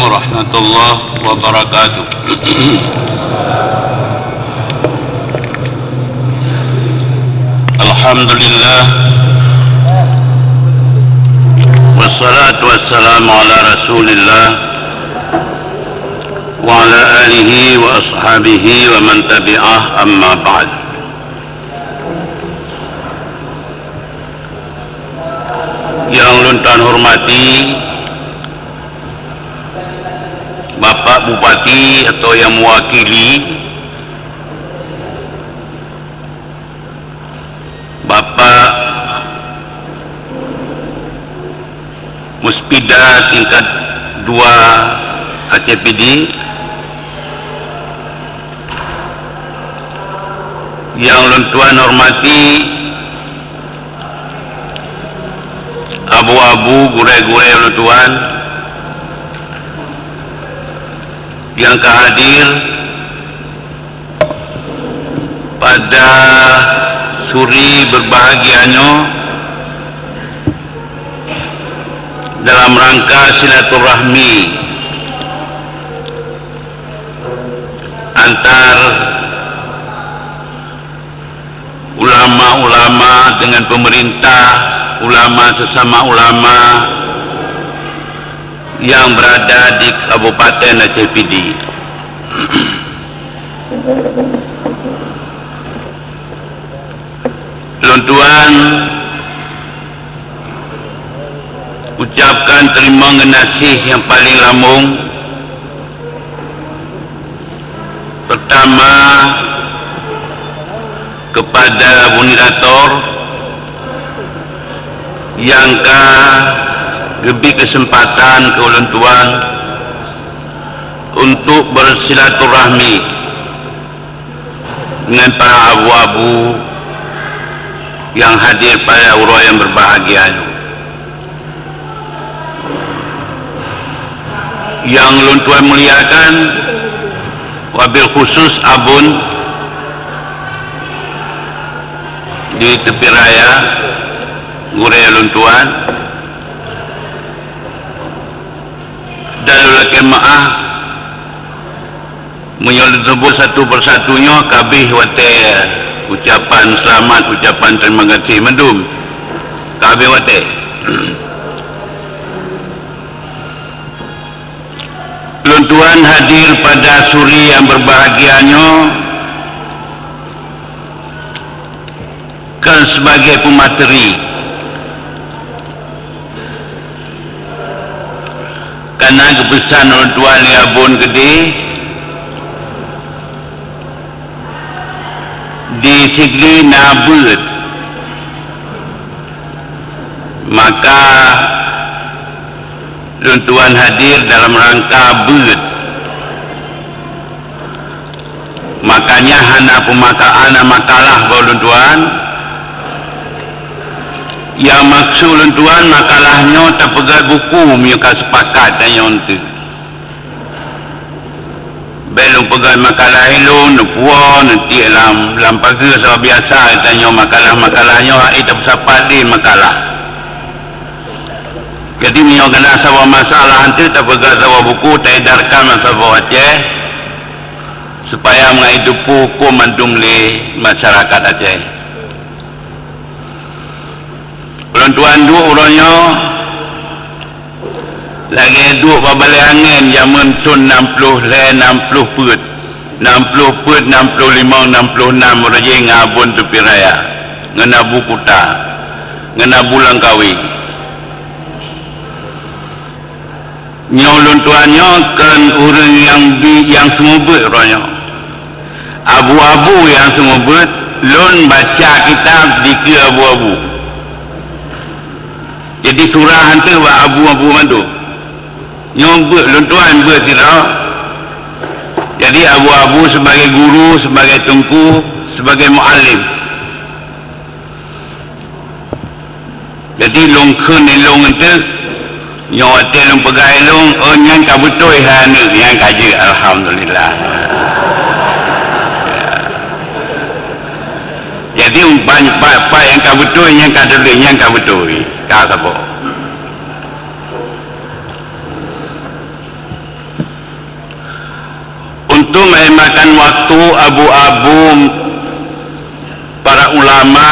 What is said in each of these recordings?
warahmatullahi wabarakatuh. Alhamdulillah, wassalatu wassalamu ala rasulillah wa ala alihi wa ashabihi wa man tabi'ah, amma ba'd. Yang luntan hormati Bapak Bupati atau yang mewakili, Bapak Muspida tingkat 2 ACPD, yang luntuan hormati abu-abu gure-gure luntuan yang kehadir pada suri berbahagianya dalam rangka silaturahmi antar ulama-ulama dengan pemerintah, ulama sesama ulama yang berada di Kabupaten Aceh Pidi. Tuan-tuan, ucapkan terima kasih yang paling lambung. Pertama kepada moderator yang lebih kesempatan ke tuan untuk bersilaturahmi dengan para abu-abu yang hadir pada urau yang berbahagia. Yang luntuan muliakan, wabil khusus abun di tepi raya Gure luntuan, dan lelaki maaf menyebut satu persatunya kabih wate ucapan selamat, ucapan terima kasih mendum kabeh wate. Tuan hadir pada suri yang berbahagianya kan sebagai pemateri, karena kebesaran tuan liabun gede di segi nabut, maka tuan hadir dalam rangka bud. Makanya hana pemakaan makalah bau tuan yang maksud tuan makalahnya tak pegat buku mereka sepakat dan yang tu belum pegat makalah elok puan nanti dalam pagi sama biasa tanya makalah-makalahnya tak bersapat di makalah. Jadi mereka kena sahabat masalah nanti tak pegat sahabat buku tak edarkan masalah Aceh supaya menghidupi hukum mandung di masyarakat Aceh. Tuan dua orangnya lagi dua babalik angin zaman sun 60 put 65 66 raja ngabun tepi raya ngena bukuta ngena bulan kawi nyolong tuannya kan orang yang semubut orangnya abu-abu yang semubut lon baca kitab dikira abu-abu. Jadi surah hantu buat abu-abu mantu nyobot luntuan bertirau. Jadi abu-abu sebagai guru, sebagai tungku, sebagai mu'alim. Jadi longkun elong itu nyawatir long pegai long yang kabutoi hanu yang kaji. Alhamdulillah. Jadi banyak pak yang kabutoi yang kadeli yang kabutoi kata bo. makan waktu abu-abu para ulama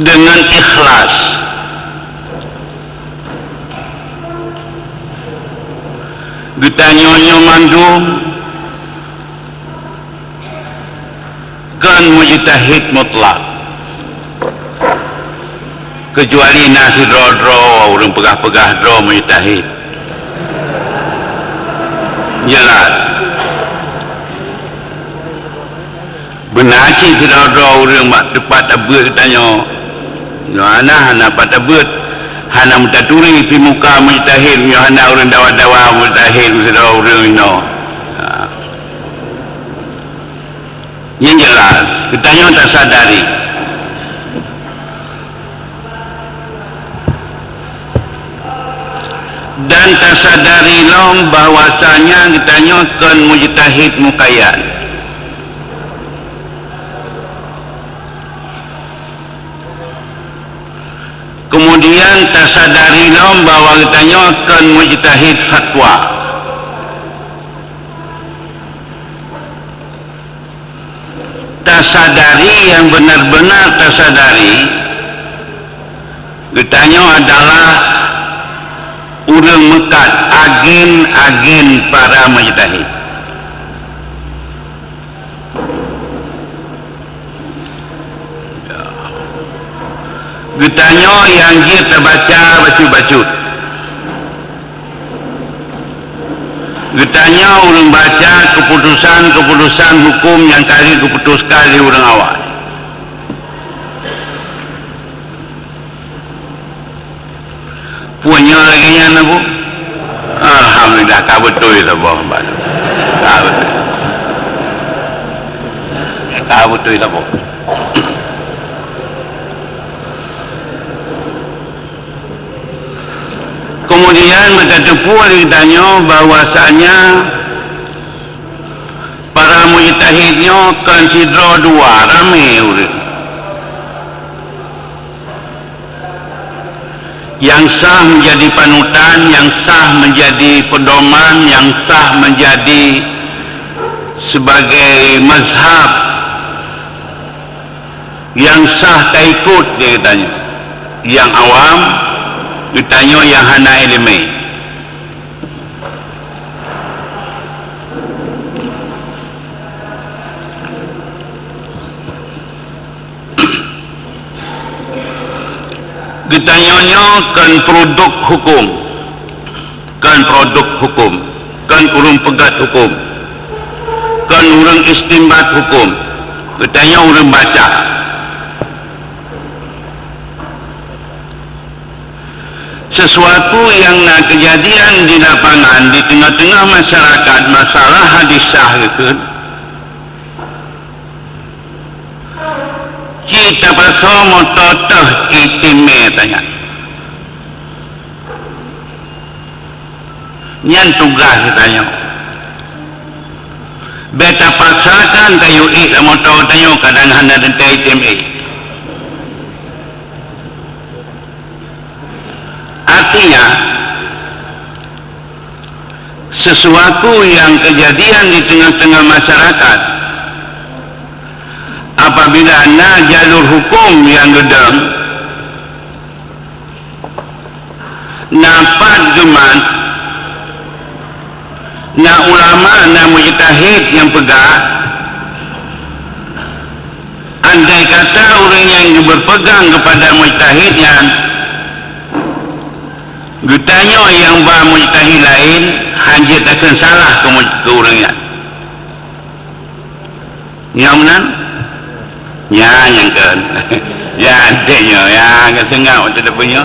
dengan ikhlas. Ditanya mandu kan mujtahid mutlak, kecuali nasi dro orang pegah-pegah dro mujtahid jelas benar sih dro orang mak tepat abut tanya hana pada abut hana mutaturi di muka mujtahid hana orang dawa-dawa mujtahid dro orang no yang jelas kitanya tak sadari dan tak sadari long bahwasanya kitanya kan mujtahid muqayyad. Kemudian tak sadari long bahwa kitanya kan mujtahid fatwa. Tak sadari yang benar-benar tak sadari kitanya adalah urang mekat agen-agen para mujtahid. Getanya yang dia terbaca bacut-bacut. Getanya urang baca keputusan hukum yang kali keputuskan di urang awal. Punya lagi yang nak bu? Alhamdulillah, kau betul itu boh, kau betul itu boh. Kemudian mereka tepuh ditanya bahwasanya para mujtahidnya konsidera dua ramai urang. Yang sah menjadi panutan, yang sah menjadi pedoman, yang sah menjadi sebagai mazhab, yang sah tak ikut dia tanya. Yang awam ditanya yang hana ilmi. Ditanyanya kan produk hukum, kan urang pegat hukum, kan urang istimbat hukum. Ditanya urang baca. Sesuatu yang nak kejadian di lapangan di tengah-tengah masyarakat, masalah hadis sah itu kita pasal mototah kitime tanya nyan tugas tanya beta pasakan tayo motor tayo kadang handa dentai itime. Artinya sesuatu yang kejadian di tengah-tengah masyarakat apabila na jalur hukum yang gedang napat geman na ulama na mujtahid yang pegang, andai kata orang yang berpegang kepada mujtahidnya getanya yang mujtahid lain hajat akan salah ke orangnya yang mana? Ya yang kan ya adanya ya agak sengak macam tu punya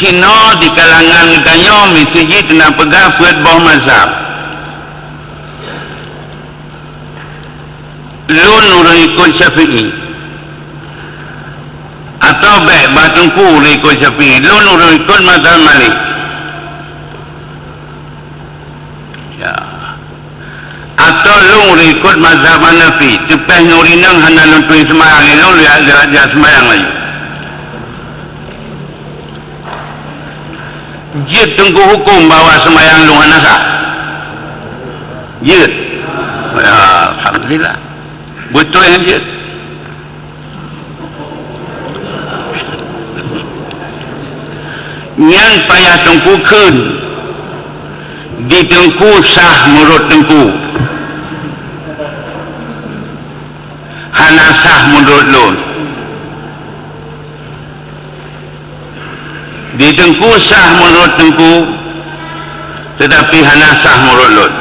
hino di kalangan getanya mesti kena pegang buat bawah mazhab lun orang ikut Syafi'i atau baik batungku orang ikut Syafi'i lun orang ikut mazhab Malik ya atau lu ikut mazhab Hanafi cepah nurinang hana luntui semayang lu lihat sembayang lagi Jid tengku hukum bahawa sembahyang luar nasah. Jid. Alhamdulillah. Betul yang jid. Yang payah tengku kun. Di tengku sah menurut tengku. Hana sah menurut lun. Di tengku sah menurut tengku, tetapi hana sah menurut lun.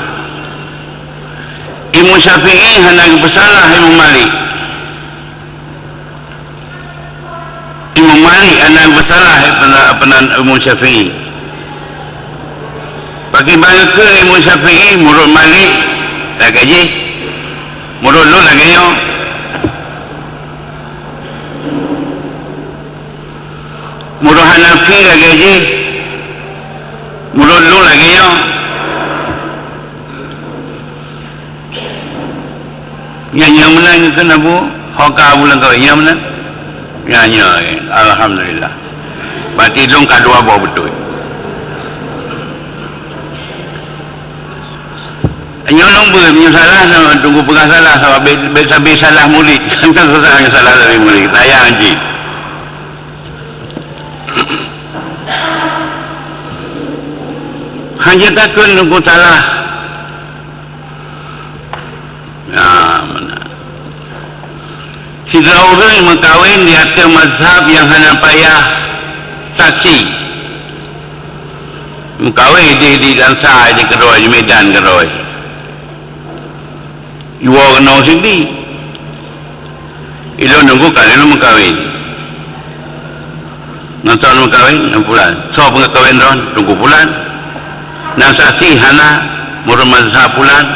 Imam Syafi'i hana bersalah Imam Malik. Imam Malik hana bersalah Imam Syafi'i. Bagaimana ke Imam Syafi'i menurut Malik tak gaji, menurut lun tak gaji. Menurut Hanafi lagi je, menurut lu lagi yo. Yang mana itu nabu? Hoka bulan kau yang mana? Yang Alhamdulillah. Berarti lu kadua bawa betul. Yang lu salah, tunggu pegang salah, sebab habis salah murid, kan susah salah dari murid. Saya anji. Hanya takut nunggu salah. Mana? Jika orang yang mengkawin di atas mazhab yang hanya payah saksi. Mengkawin di Dansa, di Keroi, di Medan Keroi. Iwa kena sini. Ilo nunggu kali lu mengkawin. Nonton mengkawin 6 bulan. So pengkawin ron tunggu bulan. Nasasi hana menurut mazhab bulan.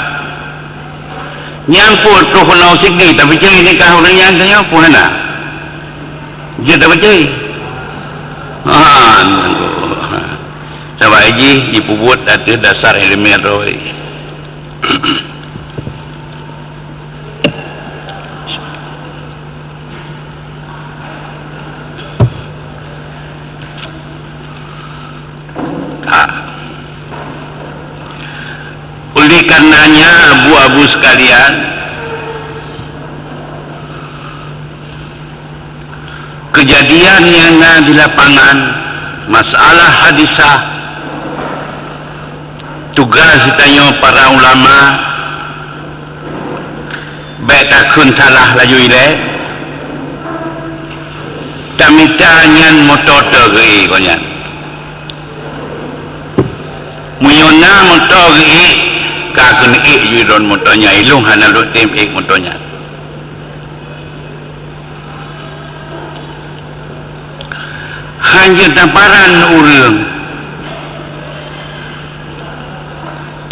Nyampur tu kena sini tapi cari nikah orang yang tanya pun hana. Dia tak percaya. Sebab haji dipubut atas dasar ilmiah roi. Oleh karenanya abu-abu sekalian, kejadian yang ada di lapangan, masalah hadisah, tugas ditanya para ulama, baik takun salah laju ile, tamita nyan motor tergei konyan, muyona motor tergei. Kakun juron motornya ilung hana lu tim motornya. Hanya tamparan urang.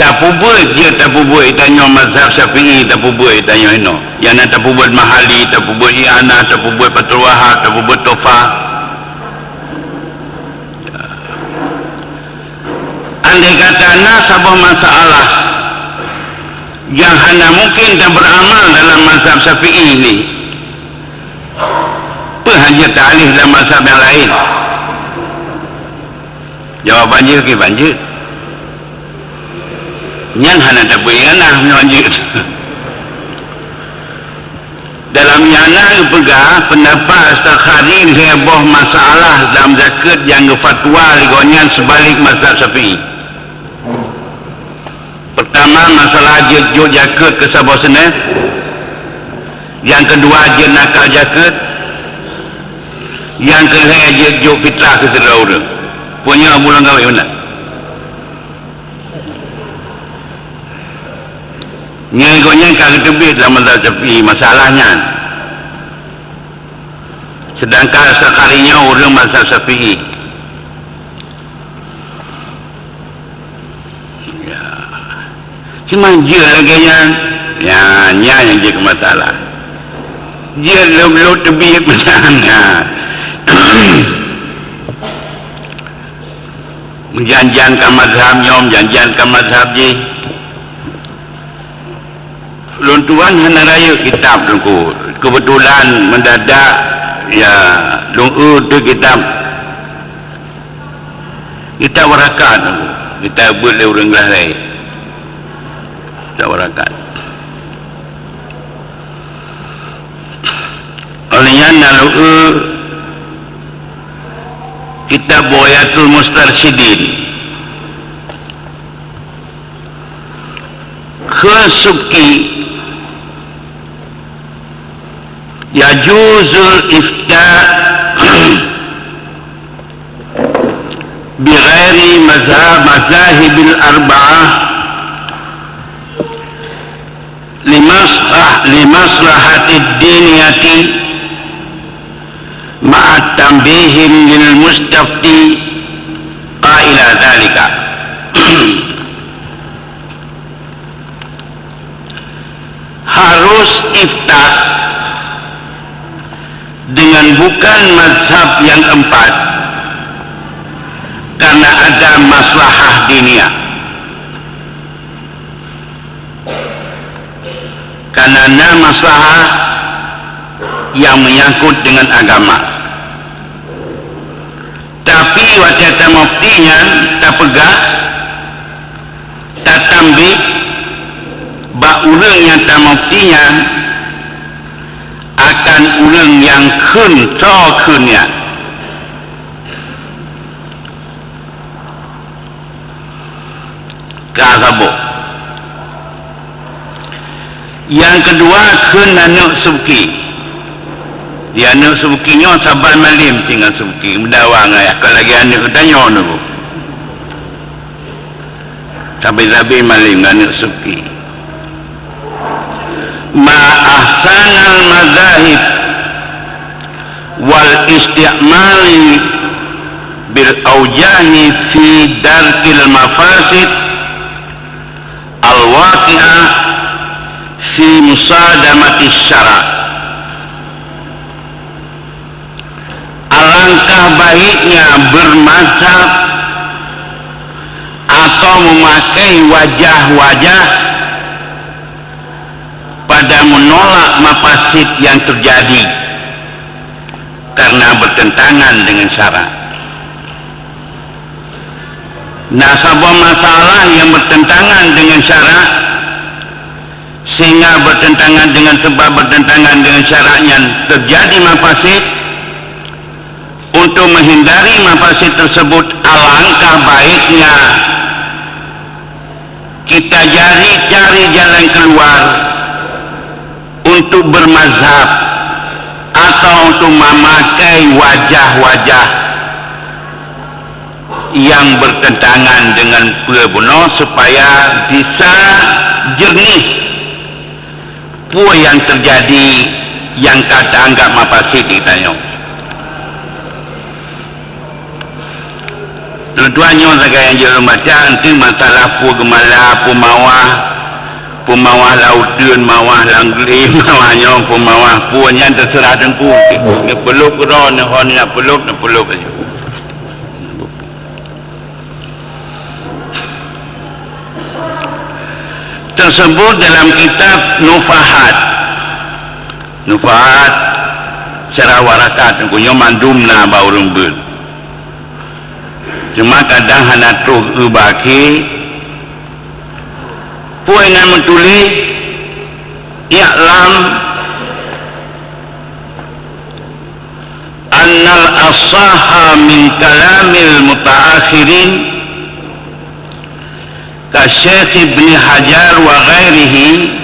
Tak buat dia tak buat tanya mazhab Syafi'i tak buat tanya ino. Yang nak tak buat mahali tak buat iana tak buat patruah tak buat tofa. Andai kata nasabah masalah yang hanya mungkin tak beramal dalam mazhab Syafi'i ini, hanya ta'alih dalam mazhab yang lain. Jawabannya ke banjir. Yang hanya tak boleh yana banjir. Dalam yana pegang pendapat Astaghari heboh masalah dalam zakat yang fatwa ligonyan sebalik mazhab Syafi'i. Pertama masalah juk jaket ke sabah seneh. Yang kedua je nakal jaket. Yang ketiga juk fitrah ke saudara. Punya bulan kahwin mana? Nyegonya kalau tebih dalam mazhab Syafi'i masalahnya. Sedangkan sekalinya orang mazhab Syafi'i. Cuma dia lagi yang yang jadi masalah. Dia lebih tebih masalahnya. Menjanjikan mazhab nyom, janjikan mazhab je. Luntuan hana raya kitab tunggu. Kebetulan mendadak ya lungu tu kitab. Kita warakat, kita boleh orang lain. Kita warakat. Olehnya lalu kita Boyatul Mustarsyidin Khusubki Yajuzul Ifta Bighairi Mazahibil Arba'ah Limaslahatid diniyati ma'at tambihim lil mustafti qaila dhalika. Harus iftah dengan bukan mazhab yang empat karena ada maslahah diniyah, karena ada maslahah yang menyangkut dengan agama. Tapi wajah muftinya tak pegah, tak tambih, bak ulung yang tak muftinya akan ulung yang kun to kunnya. Kasabuk. Yang kedua kun nanuk subki. Dia anak subukinya sabar malim tinggal subuki mendawang ayah kalau lagi anak tanya tu sabi-sabi malim anak subuki ma'ahsanal mazahib wal isti'mali bil awjahi fi darkil mafasid al waqi'ah fi musadamati syara'. Alangkah baiknya bermazhab atau memakai wajah-wajah pada menolak mafasid yang terjadi karena bertentangan dengan syarak. Nasabah masalah yang bertentangan dengan syarak sehingga bertentangan dengan sebab bertentangan dengan syaraknya terjadi mafasid. Untuk menghindari mafasid tersebut, alangkah baiknya kita cari jalan keluar untuk bermazhab atau untuk memakai wajah-wajah yang bertentangan dengan benar supaya bisa jernih apa yang terjadi yang kata anggap mafasid ditanya. Tujuannya sebagai yang jauh baca nanti masalah gemala pemawah lautun mawah langgli mawahnya pemawah punya terserah tengku dia peluk ron nak peluk aja. Tersebut dalam kitab Nufahat Syarah Warakat punya mandumna baurung ber. Cuma kadang hana tuh ubaki puengan menulis i'lam annal asaha min kalamil mutaakhirin ka Syekh Ibn Hajar wa ghairihi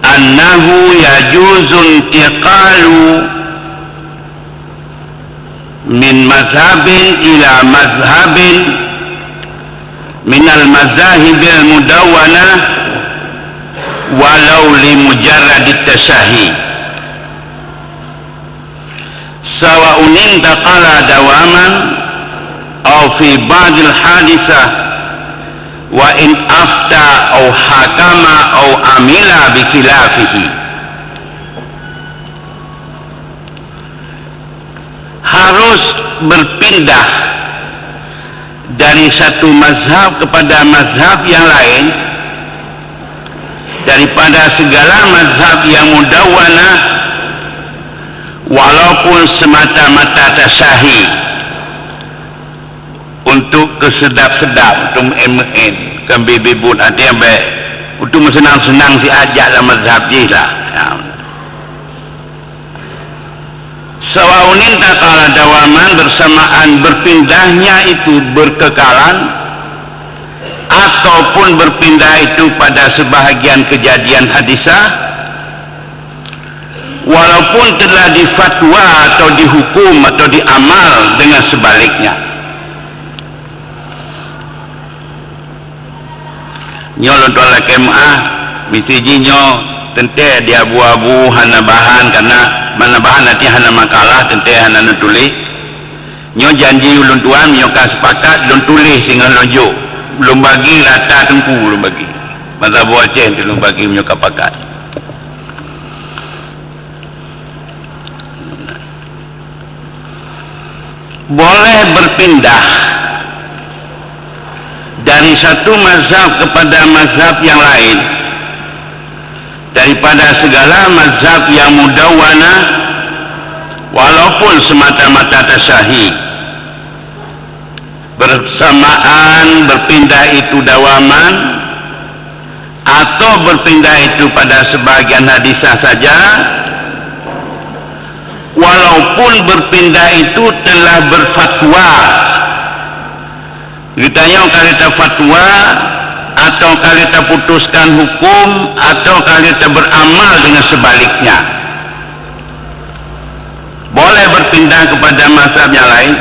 annahu yajuzu intiqalu min mazhabin ila mazhabin minal mazahibil mudawwana walau li mujarradit tasyahi sawa'un intaqala dawaman aw fi ba'dil hadisah wa in afta aw hakama aw amila bi khilafihi. Harus berpindah dari satu mazhab kepada mazhab yang lain daripada segala mazhab yang mudawwana walaupun semata-mata tasyahi untuk kesedap-sedap untuk MN kan bibut ada yang baik untuk senang-senang si ajak dalam mazhab je lah ya. Sawaunin takala dawaman bersamaan berpindahnya itu berkekalan ataupun berpindah itu pada sebahagian kejadian hadisah walaupun telah difatwa atau dihukum atau diamal dengan sebaliknya. Nyo lontol kemah misi nyo tente dia abu-abu hana bahan karena mana bahan nanti hana makalah tente hana nutulis nyo janji ulun tuan nyo kan sepakat ulun tulis sehingga lonjuk belum bagi rata tengku belum bagi masa buat Aceh belum bagi nyo kapakat. Boleh berpindah dari satu mazhab kepada mazhab yang lain daripada segala mazhab yang mudawwana walaupun semata-mata tasyahih bersamaan berpindah itu dawaman atau berpindah itu pada sebagian hadisah saja walaupun berpindah itu telah berfatwa ditanya kalau fatwa atau kalau putuskan hukum atau kalau beramal dengan sebaliknya boleh berpindah kepada mazhab yang lain.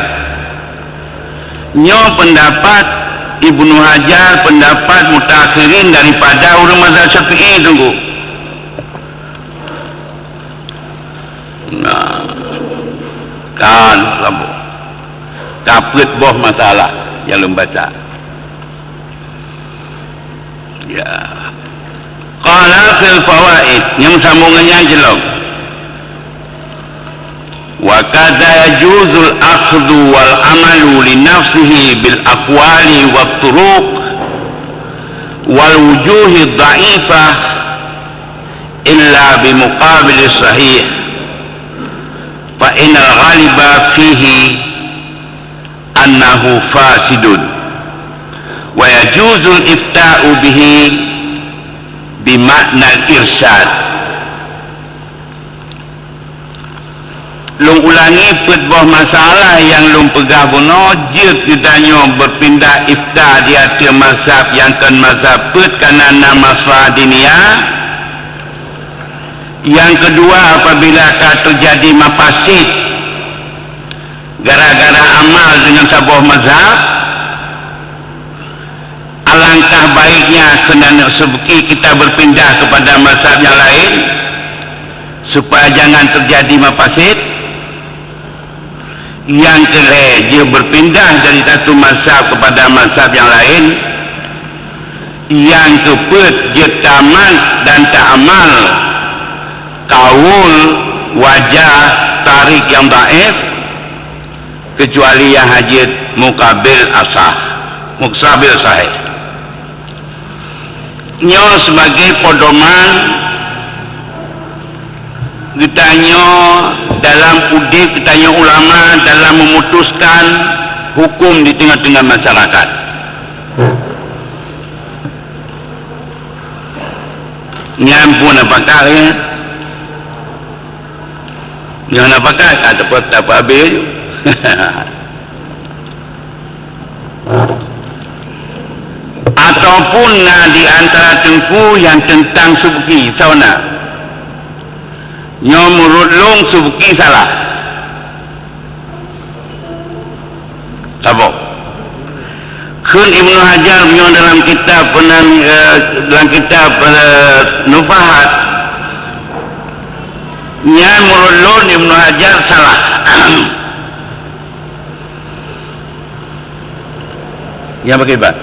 Nyo pendapat Ibnu Hajar pendapat mutakhirin daripada ulama mazhab Syafi'i tunggu. Nah, kan kamu kapit boh masalah yang membaca. Ya. Qala fil fawaid yang sambungannya jelas. Wa kadza yajuzul akhdhu wal amalu li nafsihi bil aqwali wat turuq wal wujuhi dha'ifah illa bi muqabil sahih fa innal ghaliba fihi annahu fasidun wa yajuzul ifta'u bihi bimakna irsyad. Long ulangi petbah masalah yang long pegah buno jid ditanya berpindah ifta di hati mazhab yang kan mazhab pet karena nama masalah diniyah. Yang kedua apabila terjadi mafasid gara-gara amal dengan sebuah mazhab, alangkah baiknya kena sebeki kita berpindah kepada mazhab yang lain supaya jangan terjadi mafasid. Yang kedua dia berpindah dari satu mazhab kepada mazhab yang lain. Yang keempat dia tamat dan ta'amal kaul wajah tarik yang baik kecuali yang hajit mukabil asah muksabil sahih. Nyo sebagai pedoman ditanya dalam udip, ditanya ulama dalam memutuskan hukum di tengah-tengah masyarakat. Nyampun apakah ya? Jangan apakah ada apa habis. Ataupun di antara tengku yang tentang subki sauna nyo murut long subki salah tabok kun Ibnu Hajar nyo dalam kitab Nufahat nya murut long Ibnu Hajar salah. Yang bagaimana?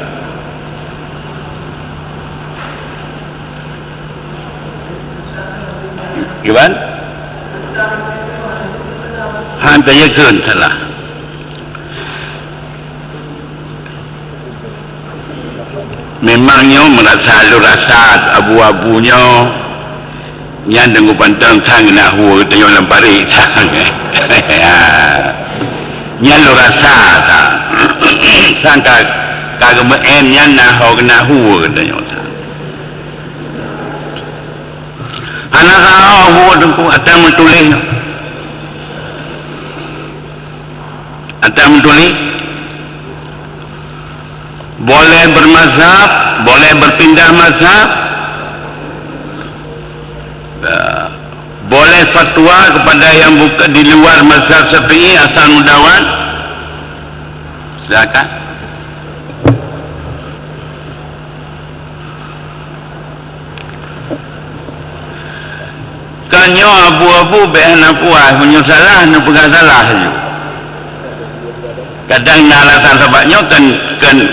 Gimana? Hantanya kan salah. Memangnya merasa lu rasa abu-abunya yang dengan pantang tang nak hu tanya lempari tang. Nya lu rasa tak? sangka kagak ennya nah kena hu katanya anak hu tu atam tulis boleh bermazhab, boleh berpindah mazhab, boleh fatwa kepada yang bukan di luar mazhab Syafi'i asal mudawan. Silakan. Kanyo abu-abu behna puas punya salah nu pegang salah saja. Kadang alasan sebabnya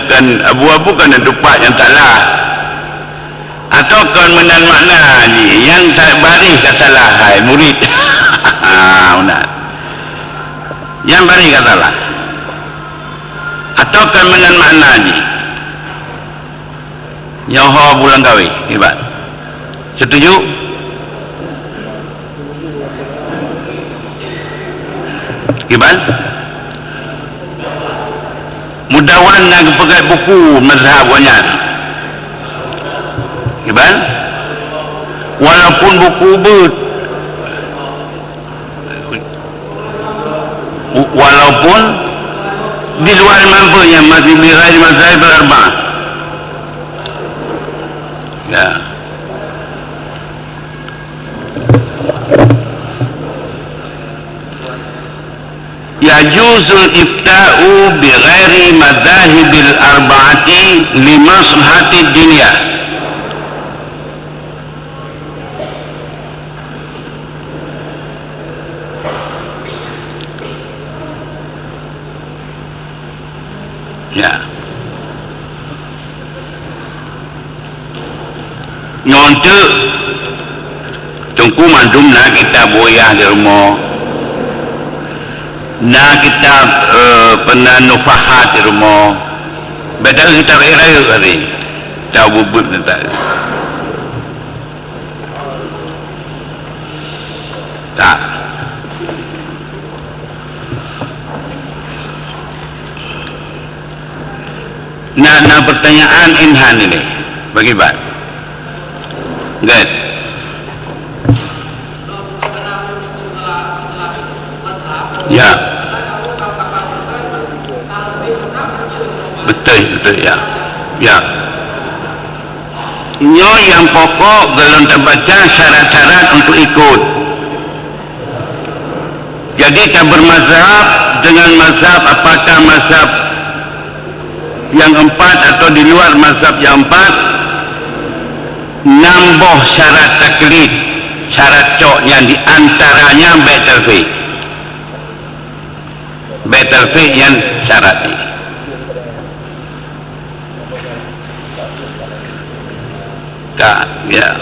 kan abu-abu kan tempat yang salah. Atau kan menan makna ni yang tak baris salah hai murid. Benar. Yang baris salah. Atau kan menan makna ni. Nyoho bulan gawe, hebat. Setuju? Hebat? Mudawan nak pakai buku mazhab banyak. Iban, walaupun buku but, walaupun di luar mampunya masih birahi mazhab berarba. Ya. Yajuzul ifta'u bighairi madhahibil arba'ati limaslahati dunia. Ya. Nyonte tungku mandum na kita boyah di rumah. Na kita pernah nufahat di rumah. Beda kita raya hari. Tahu bubut kita. Tak. Nah pertanyaan inhan ini bagi Pak. Guys. Ya. Betul ya. Ya. Nyo yang pokok belum terbaca syarat-syarat untuk ikut. Jadi kita bermazhab dengan mazhab apakah mazhab yang 4 atau di luar mazhab yang 4, nambah syarat taklid, syarat coknya di antaranya Baitul Fiqh yang syarat ini. Tak, ya.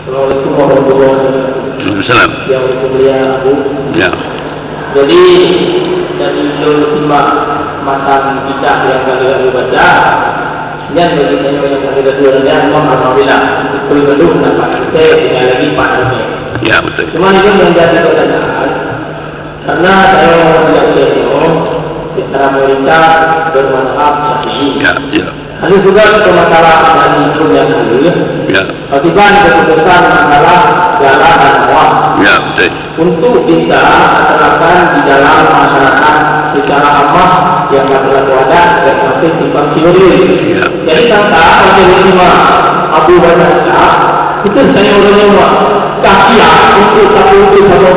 Assalamualaikum warahmatullahi wabarakatuh. Yang mulia Abu. Ya. Jadi dari lima matan kita yang kalian baca, dan bagi saya yang kita dua dan alhamdulillah belum dapat saya tidak lagi pandai. Ya betul. Cuma itu menjadi pertanyaan karena saya tidak tahu kita Amerika bermazhab Syafi'i. Ya, ya. Ada juga masalah itu yang dulu. Ya. Kemudian keputusan masalah jalan dan awam. Ya betul. Untuk bisa terapkan di dalam masyarakat secara aman yang masalah wadah dan masih simpang teori. Ya. Jadi kata lima Abu Bakar itu saya orangnya kasihan untuk satu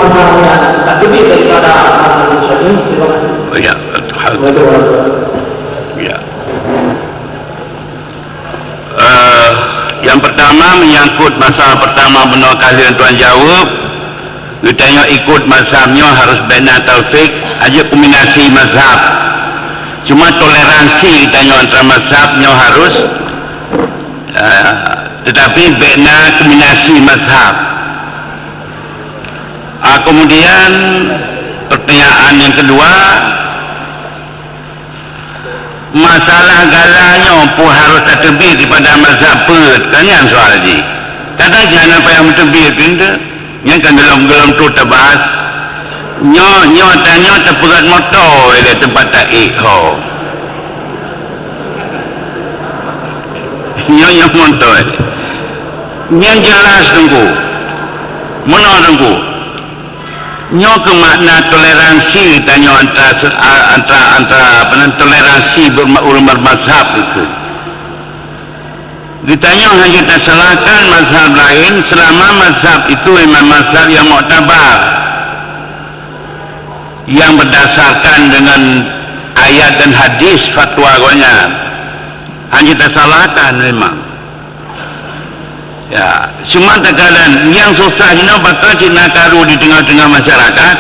masalahnya. Tapi daripada masalah ini. Oh ya. Alhamdulillah. Ya. Yang pertama menyangkut masalah pertama benar kalian tuan jawab. Ditanya ikut mazhabnya harus bina taufik aja kombinasi mazhab. Cuma toleransi ditanya antara mazhabnya harus tetapi bina kombinasi mazhab. Kemudian pertanyaan yang kedua, masalah galanya pun harus tertebih daripada mazhab pertanyaan soal ini. Kadang jangan apa yang tertebih itu yang kan dalam tu terbahas Nyo tanya terperat motor dia tempat tak ho. Nyo motor. Yang jelas tunggu. Mana tunggu? Nyo ke makna toleransi tanya antara toleransi ulama mazhab itu. Ditanya hanya tak salahkan mazhab lain selama mazhab itu memang mazhab yang muktabar, yang berdasarkan dengan ayat dan hadis fatwa-nya. Hanya tak salahkan memang. Ya, cuma terkadang yang susah ini bakal Cina karu di tengah-tengah masyarakat.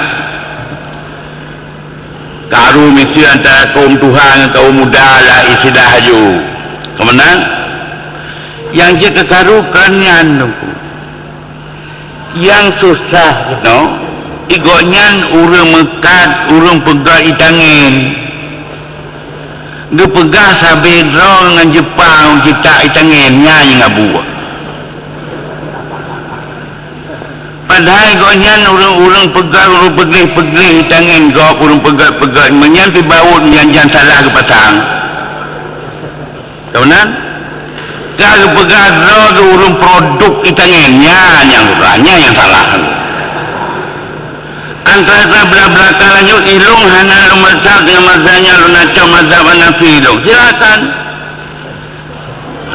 Karu mesti antara kaum Tuhan dan kaum muda lah istilah haju. Kemudian yang je kekarukan yang susah no igoknya urang mekat urang pegat itangin dia pegah sampai drone dengan Jepang kita itangin nyanyi ngabu padahal igoknya urang pegat urang peglih itangin gok urang pegat menyampi baut jangan salah ke pasang kemudian kalau pegang urung produk itangnya yang salah. Antara belakang lanjut ilung hana mazhab dengan mazhabnya lu naco mazhab Hanafi ilung. Silakan.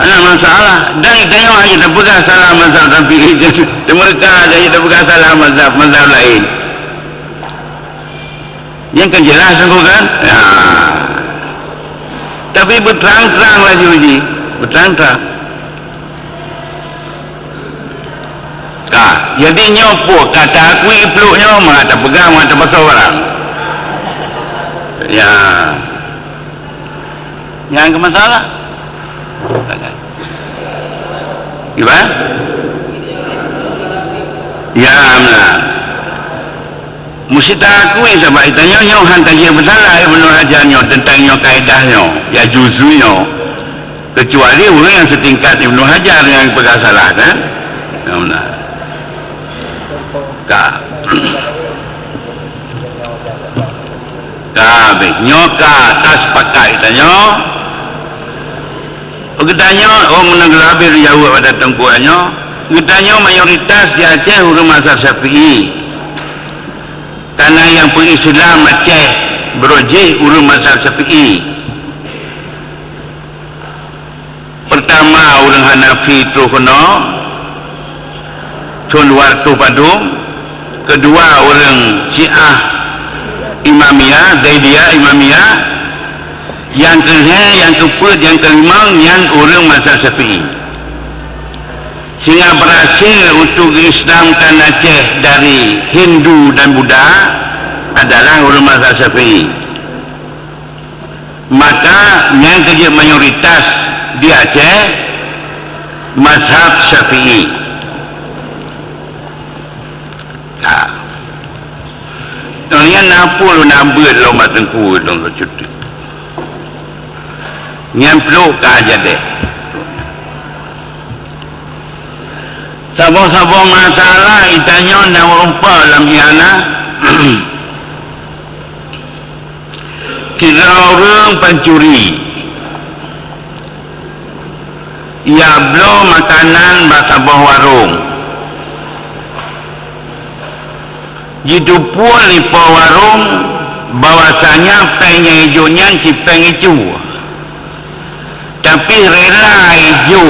Hana masalah. Dan itanya hanya tak pegang salah mazhab Hanafi. Mereka hanya tak pegang salah mazhab lain. Yang kan jelas aku kan? Ya. Tapi berterang-terang lah Juji. Berterang-terang. Jadi nyopo kata aku ipluknya mata pegang mata pasal orang. Ya. Yang ke masalah? Gimana? Ya amlah. Mesti tak akui sebab itanya nyo hantar dia bersalah menurut ajarnya tentang nyo kaedahnya, ya juzunya. Kecuali orang yang setingkat Ibnu Hajar yang pegang salah kan? Amlah. Kabeh nyoka tas pakai tanya ketanya menegabir jauh pada tengkuannya ketanya mayoritas di Aceh urang mazhab Syafi'i karena yang pengislam Aceh berojih urang mazhab Syafi'i pertama urang Hanafi tu kena Tun Wartu Padung, kedua orang Syiah Imamiyah, Zaidiyah Imamiyah, yang ketiga, yang keempat, yang kelima yang orang mazhab Syafi'i. Sehingga berhasil untuk Islamkan Aceh dari Hindu dan Buddha adalah orang mazhab Syafi'i. Maka yang kerja mayoritas di Aceh mazhab Syafi'i. Yang nampu lu nambut lu matengku dong cuti. Yang peluk aja deh. Sabah-sabah masalah itanya nak rumpa dalam iana. Kira orang pencuri. Ya belum makanan basabah warung. Jitu pun lipa warung bahwasanya pengnya hijaunya cipeng hijau tapi rela hijau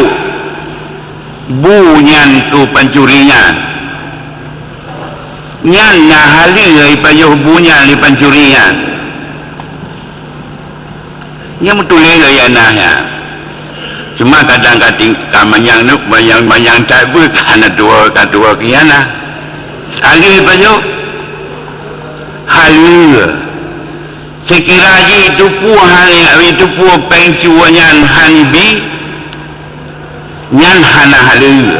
bunyan tu pencurinya nyan nahali ipayo bunyan li pencurinya yang betul ya nahnya cuma kadang-kadang kamanyang nuk bayang tak ber karena dua kiana ali ipayo halil sekiranya itu pun pencuannya hanibi nyan hana halil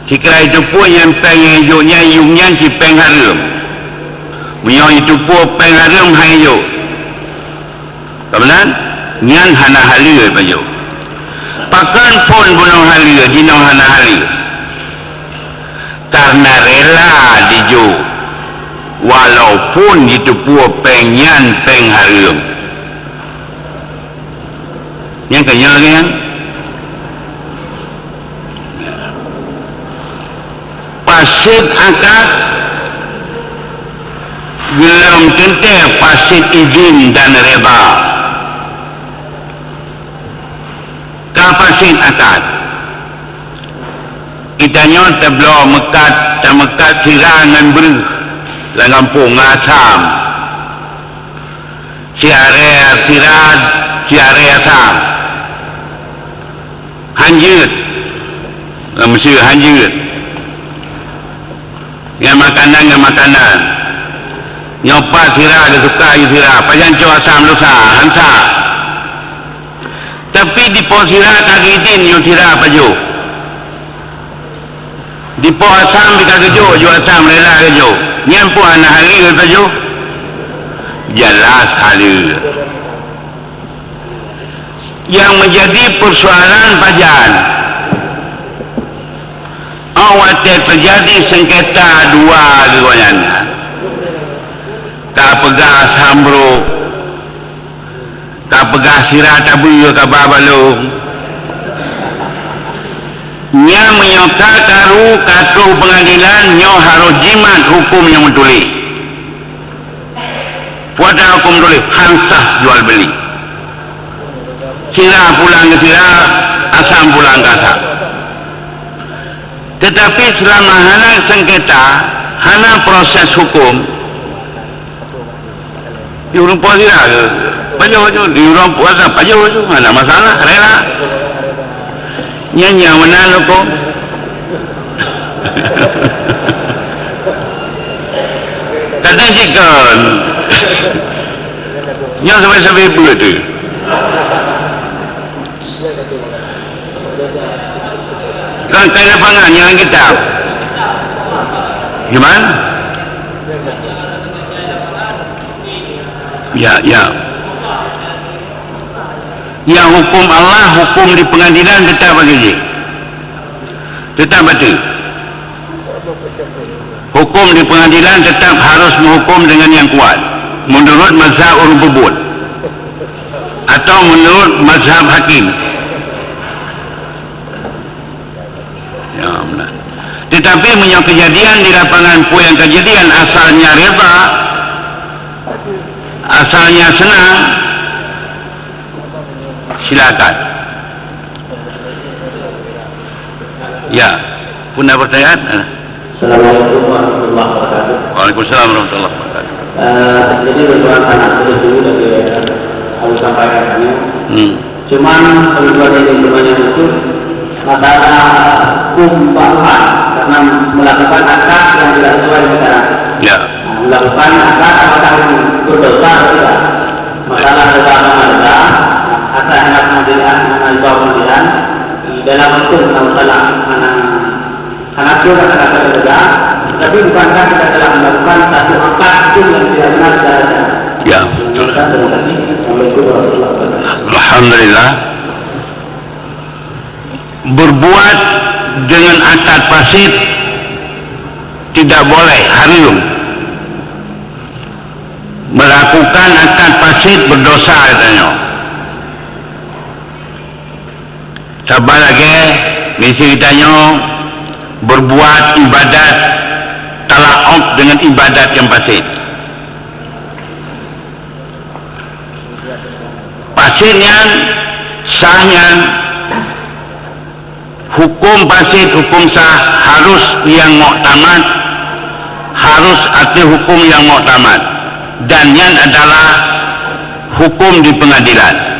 sekiranya itu pun yang pengejonya yungnya si pengharum punya itu pun pengharum hayo kemudian nyan hana halil bayo pakan pun bunuh halil dino hana halil karena rela diju walaupun itu pun pengen pengharum yang kaya lagi kan pasit akad belum tentu pasit izin dan reba kapasit akad kita nyata belum mekat sirangan ber langampung ngasam siare sirad siare asam hanjut mesti hanjut yang makanan nyopa sirah dia suka sirah pajan cu asam lusa hansa tapi di pos sirah kagitin yung sirah paju di po asam di kagejo jo asam rela kejo nyampu anak hari ke paju jelas hari yang menjadi persoalan pajan awak terjadi sengketa dua kegoyan tak pegah sambro tak pegah sirah tabu ke babalung nya menyoka karu katu pengadilan nyo harus jimat hukum yang mentuli puada hukum mentuli hansah jual beli sirah pulang ke sirah asam pulang ke asam tetapi selama hana sengketa hana proses hukum diurung puas sirah ke pajau diurung puasa pajau tu ada masalah rela nyanyi mana lo ko kata jikan nyanyi sampai begitu kan kaya pangan yang kita gimana ya yang hukum Allah hukum di pengadilan tetap bagi tetap betul hukum di pengadilan tetap harus menghukum dengan yang kuat menurut mazhab ulul bubul atau menurut mazhab hakim ya benar tetapi menyang kejadian di lapangan yang kejadian asalnya riba asalnya senang silakan ya punya pertanyaan Assalamualaikum warahmatullahi wabarakatuh. Waalaikumsalam warahmatullahi wabarakatuh. Jadi beberapa anak dulu dari harus sampaikan kami. Cuman kebetulan ini semuanya itu masalah kumpahan karena melakukan akad yang tidak sesuai dengan ya. Melakukan akad apakah berdosa atau tidak? Masalah dosa akad anak pengadilan dalam hukum masalah anak itu kata-kata berbeda, tapi bukankah kita telah melakukan satu akad yang tidak benar secara ya, betul. Alhamdulillah. Berbuat dengan akad fasid tidak boleh, haram. Melakukan akad fasid berdosa katanya. Sabar lagi, misi ditanya berbuat ibadat tala'ub dengan ibadat yang fasid. Fasidnya sahnya hukum fasid, hukum sah harus yang muktamad, harus arti hukum yang muktamad, dan yang adalah hukum di pengadilan.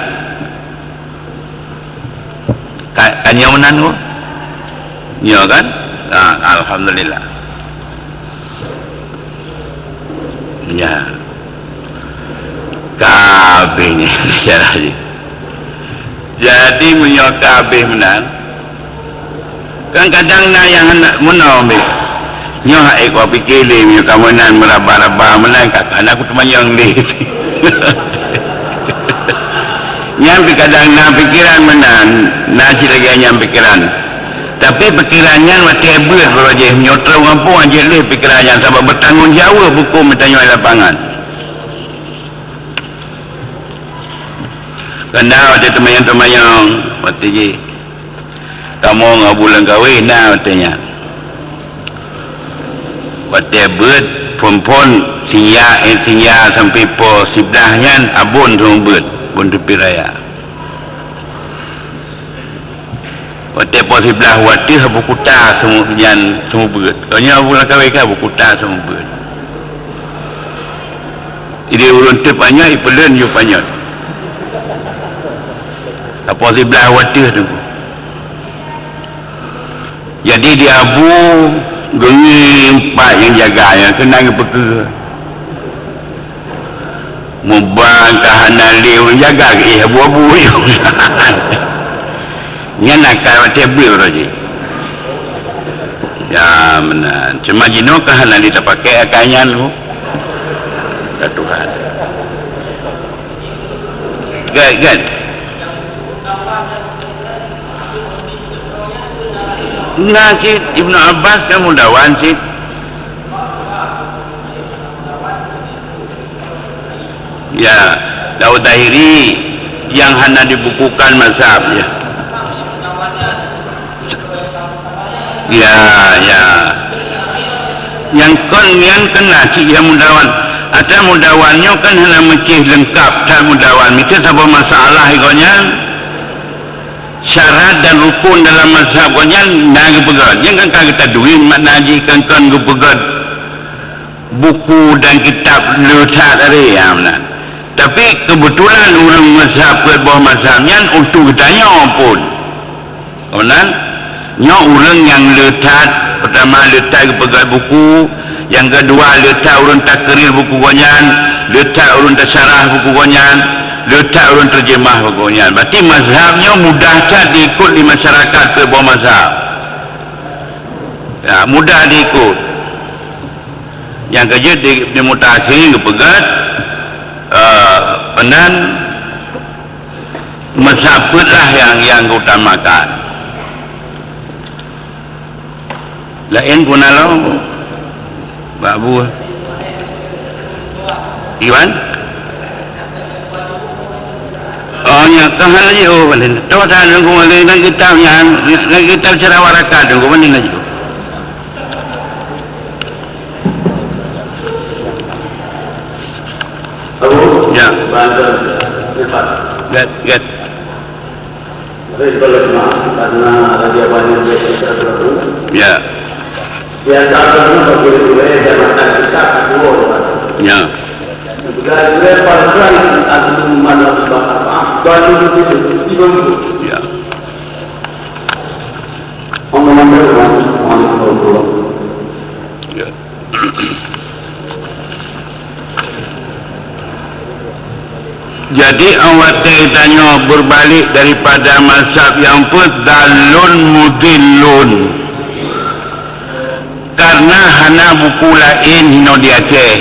Kanya menanu, ya kan? Nah, alhamdulillah. Ya, kabehnya jadi menyok kabeh menang. Kan kadang na yang hendak menang be. Nyoh ekor pikir le menyok kawanan meraba-raba menang kakak aku teman yang le. Nyampi kadang na pikiran menan nasi lagi nyam pikiran Tapi pikirannya mati abis kalau je nyotra kampung aja le pikirannya sebab bertanggungjawab hukum bertanya lapangan. Kena ada temayang-temayang mati je. Kamu ngah bulan kahwin nah katanya. Mati abis pon sinya sampai po sibdahnya abun rumbut bun tepi raya. Wate po sebelah wati habu kuta semua beut. Kanya bulan kahwin ka habu kuta semua beut. Jadi urun tepanya ipelen yu panyot. Apa sebelah wati tu. Jadi dia abu gengi empat yang jaganya kena ngepeke. Mubang tahanan liu jaga abu-abu yu. Nya nak kau tebel raja. Ya mana? Cuma jino kah nanti tak pakai akanya lu? Tuhan. Kan? Nah, cik Ibnu Abbas kan mudawan cik. Ya, Daud Tahiri yang hanya dibukukan mazhabnya. Ya. Yang kena cik yang mudawan. Ada mudawannya kan hanya mecih lengkap. Tak mudawan. Itu sebuah masalah ikonnya. Syarat dan rukun dalam mazhab ikonnya. Nah kepegat. Jangan kan kita duit. Makna jikan kan kepegat. Buku dan kitab letak tadi. Ya benar. Tapi kebetulan orang mazhab ke bawah mazhabnya. Untuk kitanya pun. Benar? Nya orang yang letak. Pertama letak kepegat buku. Yang kedua letak urun takrir buku konyan, letak urun tasyarah buku konyan, letak urun terjemah buku konyan. Berarti mazhabnya mudah tak diikut di masyarakat ke bawah mazhab. Ya, mudah diikut. Yang kerja di mutakhir kepegat penan mazhab lah yang utamakan. Lain pun alam Babu Iwan ya kahal aja boleh tahu tak nunggu boleh dan kita cara warakat nunggu boleh lagi ya get karena dia banyak ya ya tahu bagi dia mata kita keluar ya juga dia pasal atau mana apa baru itu ya orang ya jadi awak tanya berbalik daripada mazhab yang pun dalun mudillun karena hana buku lain hino di Aceh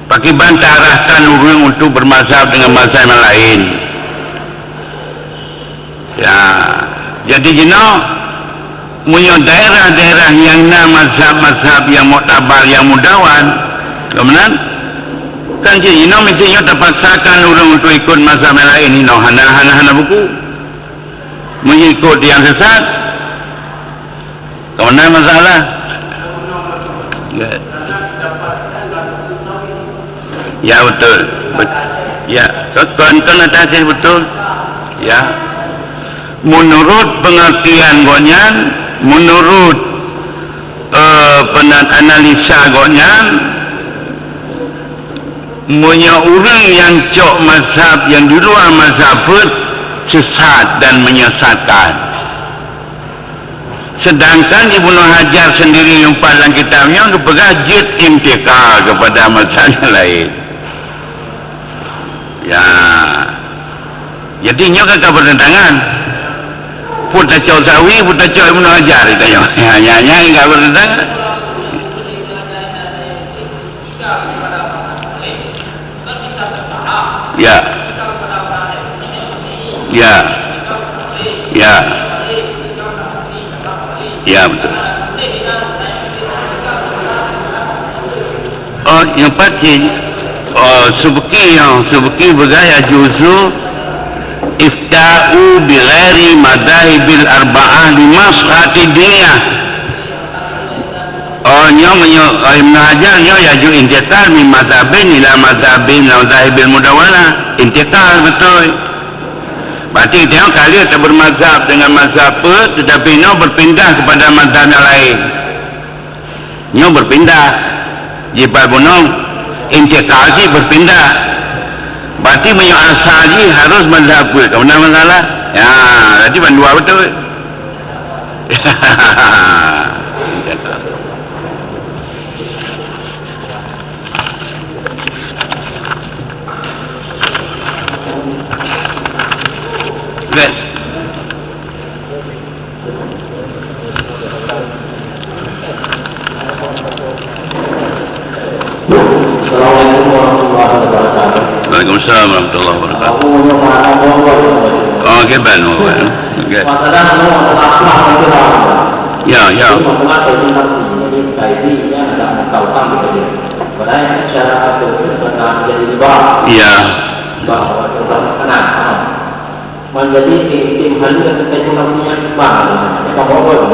pakai bantarahkan orang untuk bermazhab dengan mazhab yang lain ya jadi jino punya daerah-daerah yang nama mazhab-mazhab yang muktabar yang mudawan kemudian kan jino mestinya terpaksakan orang untuk ikut mazhab yang lain hino hana buku mengikut yang sesat. Mana masalah? Ya betul. Ya, konten atas betul. Ya. Menurut pengertian gonyan, menurut analisa gonyan, punya orang yang cok mazhab yang di luar mazhab sesat dan menyesatkan. Sedangkan Ibnu Hajar sendiri yang dalam kitabnya untuk bergajit intikal kepada mazhab lain. Ya. Jadi nyoka ka bertentangan. Putra Cok Sawi, Putra Cok Ibnu Hajar itu hanya enggak bertentangan. Ya. Ya. Ya. Ya, betul. Oh, yang pasti subki bergaya juzu ifta'u bighairi madhahibil arba'ah li maslahati dunia. Oh, Ibn Hajar yaju intikal min madhabin ila madhabin la madhahibil mudawwana. Intikal betul. Berarti dia kali tak bermazhab dengan mazhab apa, tetapi dia berpindah kepada mazhab yang lain. Dia berpindah. Jika gunung intikal si berpindah. Berarti punya asal si harus mazhab apa? Kau benar masalah? Ya, berarti bandua betul. Good. Assalamualaikum warahmatullahi wabarakatuh. Waalaikumsalam warahmatullahi wabarakatuh. Oh, gimana? Good. Ya. Ya. Menjadi tim halu dan kita cuma punya bank, kita bawa.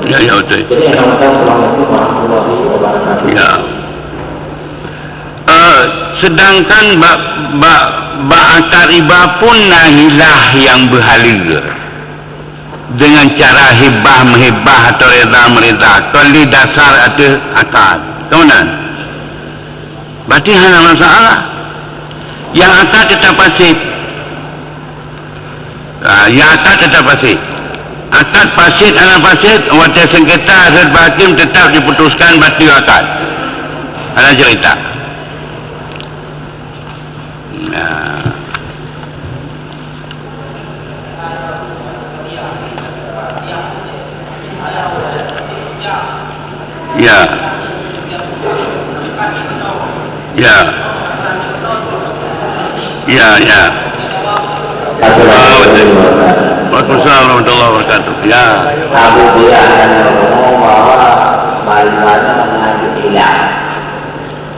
Ya, betul. Jadi Assalamualaikum warahmatullahi wabarakatuh. Ya. Sedangkan akad riba pun nahilah yang berhala dengan cara hibah menghibah atau reza mereza kalau dasar ada akad. Kemudian berarti hanya masalah yang akad tetap pasif. Yang akad tetap pasif. Akad pasif anak pasif wadah sengketa hasil hakim tetap diputuskan batil akad. Ada cerita. Ya. Waalaikumsalam warahmatullahi wabarakatuh. Ya. Abu Hurairah ngomong bahwa balik-balik mengaji hilang.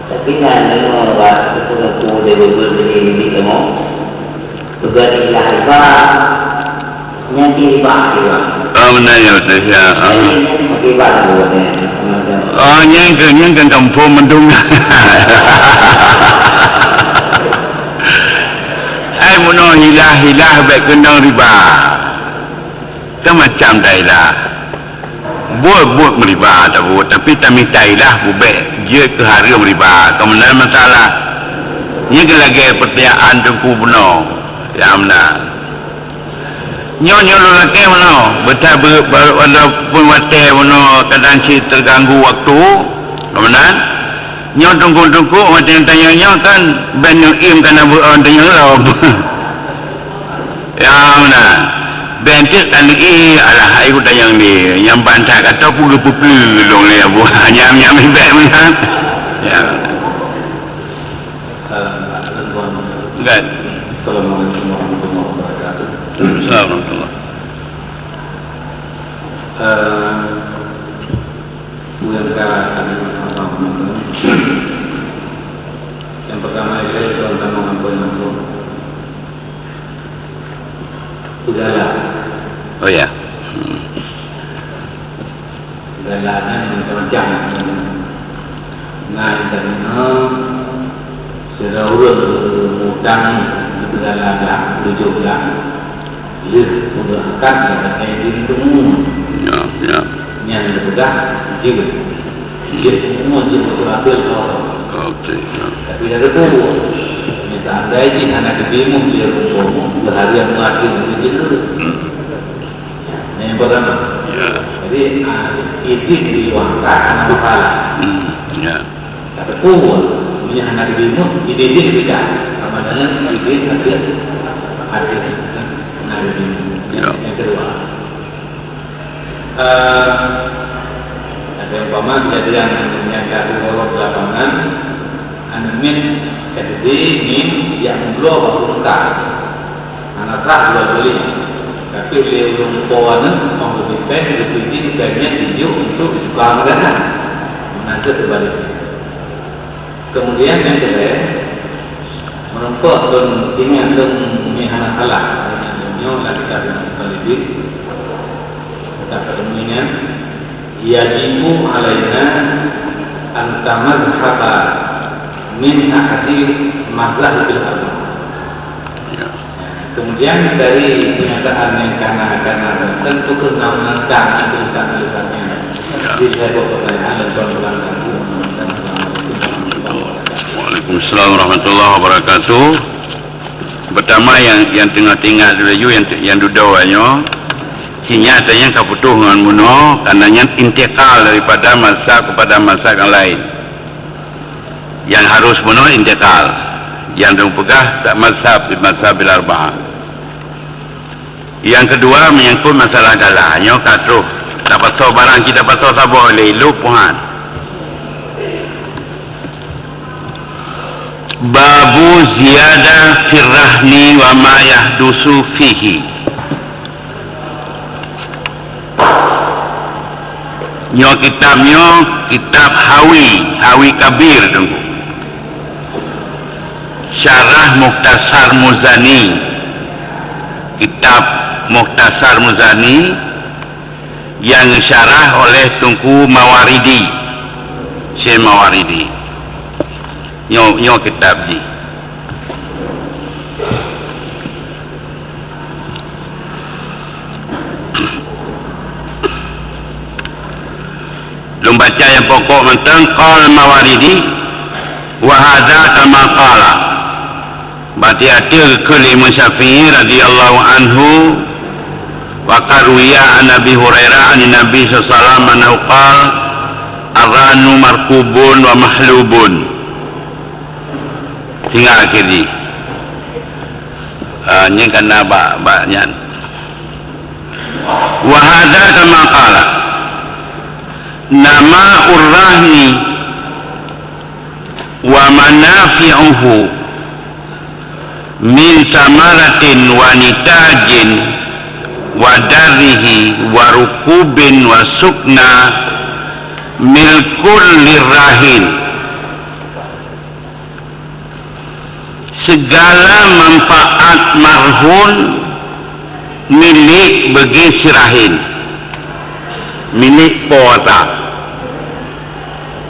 Tapi kan orang itu dia berdiri kamu. Juga hilang riba, nyanyi riba. Oh, benar ya, betul ya. Riba dulu. Oh, nyanyi kampung mendung. Muno hilah baik kena riba. Kan macam dailah. Buat riba tapi tak minta ilah buat dia ke haram riba. Kemudian masalah. Ini lagi pertanyaan tengku benar. Ya benar. Nyo lelaki benar. Betul walaupun watai benar kadang si terganggu waktu. Kemudian nyo tunggu macam tanya kan banyak kan abu tanya lah. Ya benar. Bentuk tadi alah aku tanya ni yang bantai kata pugu-pugu long le abu nyam baik benar. Ya. Enggak. Assalamualaikum warahmatullahi wabarakatuh. Assalamualaikum. Yang pertama saya tentang mengampun. Udahlah. Oh ya. Udahlah yang terjang. Nah, dan seluruh mudang udahlah dah tujuhlah. Sudah akan ada diri temu. Ya. Yang sudah juga. Jadi semua jenis terakhir Okey. tapi ada tu. Seandainya ini anak kebimung dia berharian mengakhir begitu. Yang pertama. Ya. Jadi itu diwakilkan masalah. Ya. Tapi kuat punya anak kebimung ide tidak sama dengan ide hasil anak kebimung. Yang kedua. Ada umpama kejadian yang kata orang lapangan amin jadi min yang belum berbuka anak tak boleh beli tapi dia belum bawa mau beli sampai diizinkannya tujuh untuk sekolah negara. Nanti sebaliknya. Kemudian yang kedua, merupakan dan ingat dan mihana salah. Ini lagi kata lebih. Kata kemudian, yajibu alaina antamazhaba min ahadith mazhabil ulama. Kemudian dari pernyataan yang karena tentu kenaungan tulisan-tulisannya. Jadi saya buat pertanyaan dan soalan kamu. Waalaikumsalam warahmatullahi wabarakatuh. Pertama yang tengah-tengah dulu yang dudawanya, sinyatanya kaputuh dengan muno, karenanya intikal daripada masa kepada masa yang lain. Yang harus muno intikal. Yang pegah tak mazhab bil arba'ah. Yang kedua menyangkut masalah galanya katuh dapat tahu barang kita dapat tahu tak boleh lupahan. Babu ziyadah firrahni wa ma yahdusu fihi. Kitab Hawi Kabir tunggu. Syarah Mukhtasar Muzani. Kitab Mukhtasar Muzani yang syarah oleh Tunku Mawaridi. Syekh Mawaridi. Nyo kitab ni. Belum baca yang pokok mentang qala Mawaridi wa hadza kama qala. Berarti ada kelima Syafi'i radhiyallahu anhu wa qarwiya an Nabi Hurairah an Nabi sallallahu alaihi wasallam annahu qala arranu markubun wa mahlubun. Tinggal akhir ni. Ini kena banyak. Wa hadza kama qala. Nama urrahni wa manafi'uhu min samaratin wa nitajin wa darihi wa rukubin wa sukna milkul lirahin. Segala manfaat marhun milik bagi sirahin, milik pewata.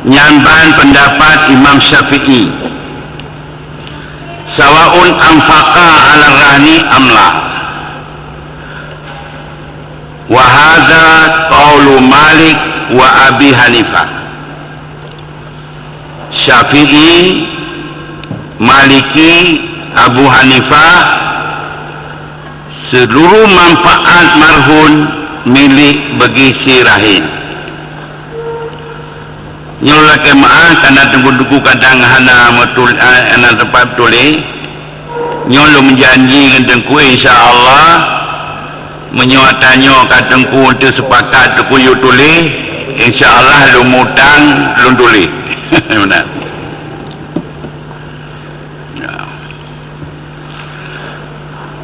Nyamban pendapat Imam Syafi'i, sawaun anfaqa ala rahni amla. Wa hadza qaulu Malik wa Abi Hanifah. Syafi'i, Maliki, Abu Hanifah, seluruh manfaat marhun milik bagi sirahin. Nyolah kemaah karena tunggu-tunggu kadang hana matul anak tempat tulis. Nyolo menjanji dengan tengku insya-Allah menyuatannya kat tengku untuk sepakat tengku yu tulis, insya-Allah lu mutang lu tulis. Benar.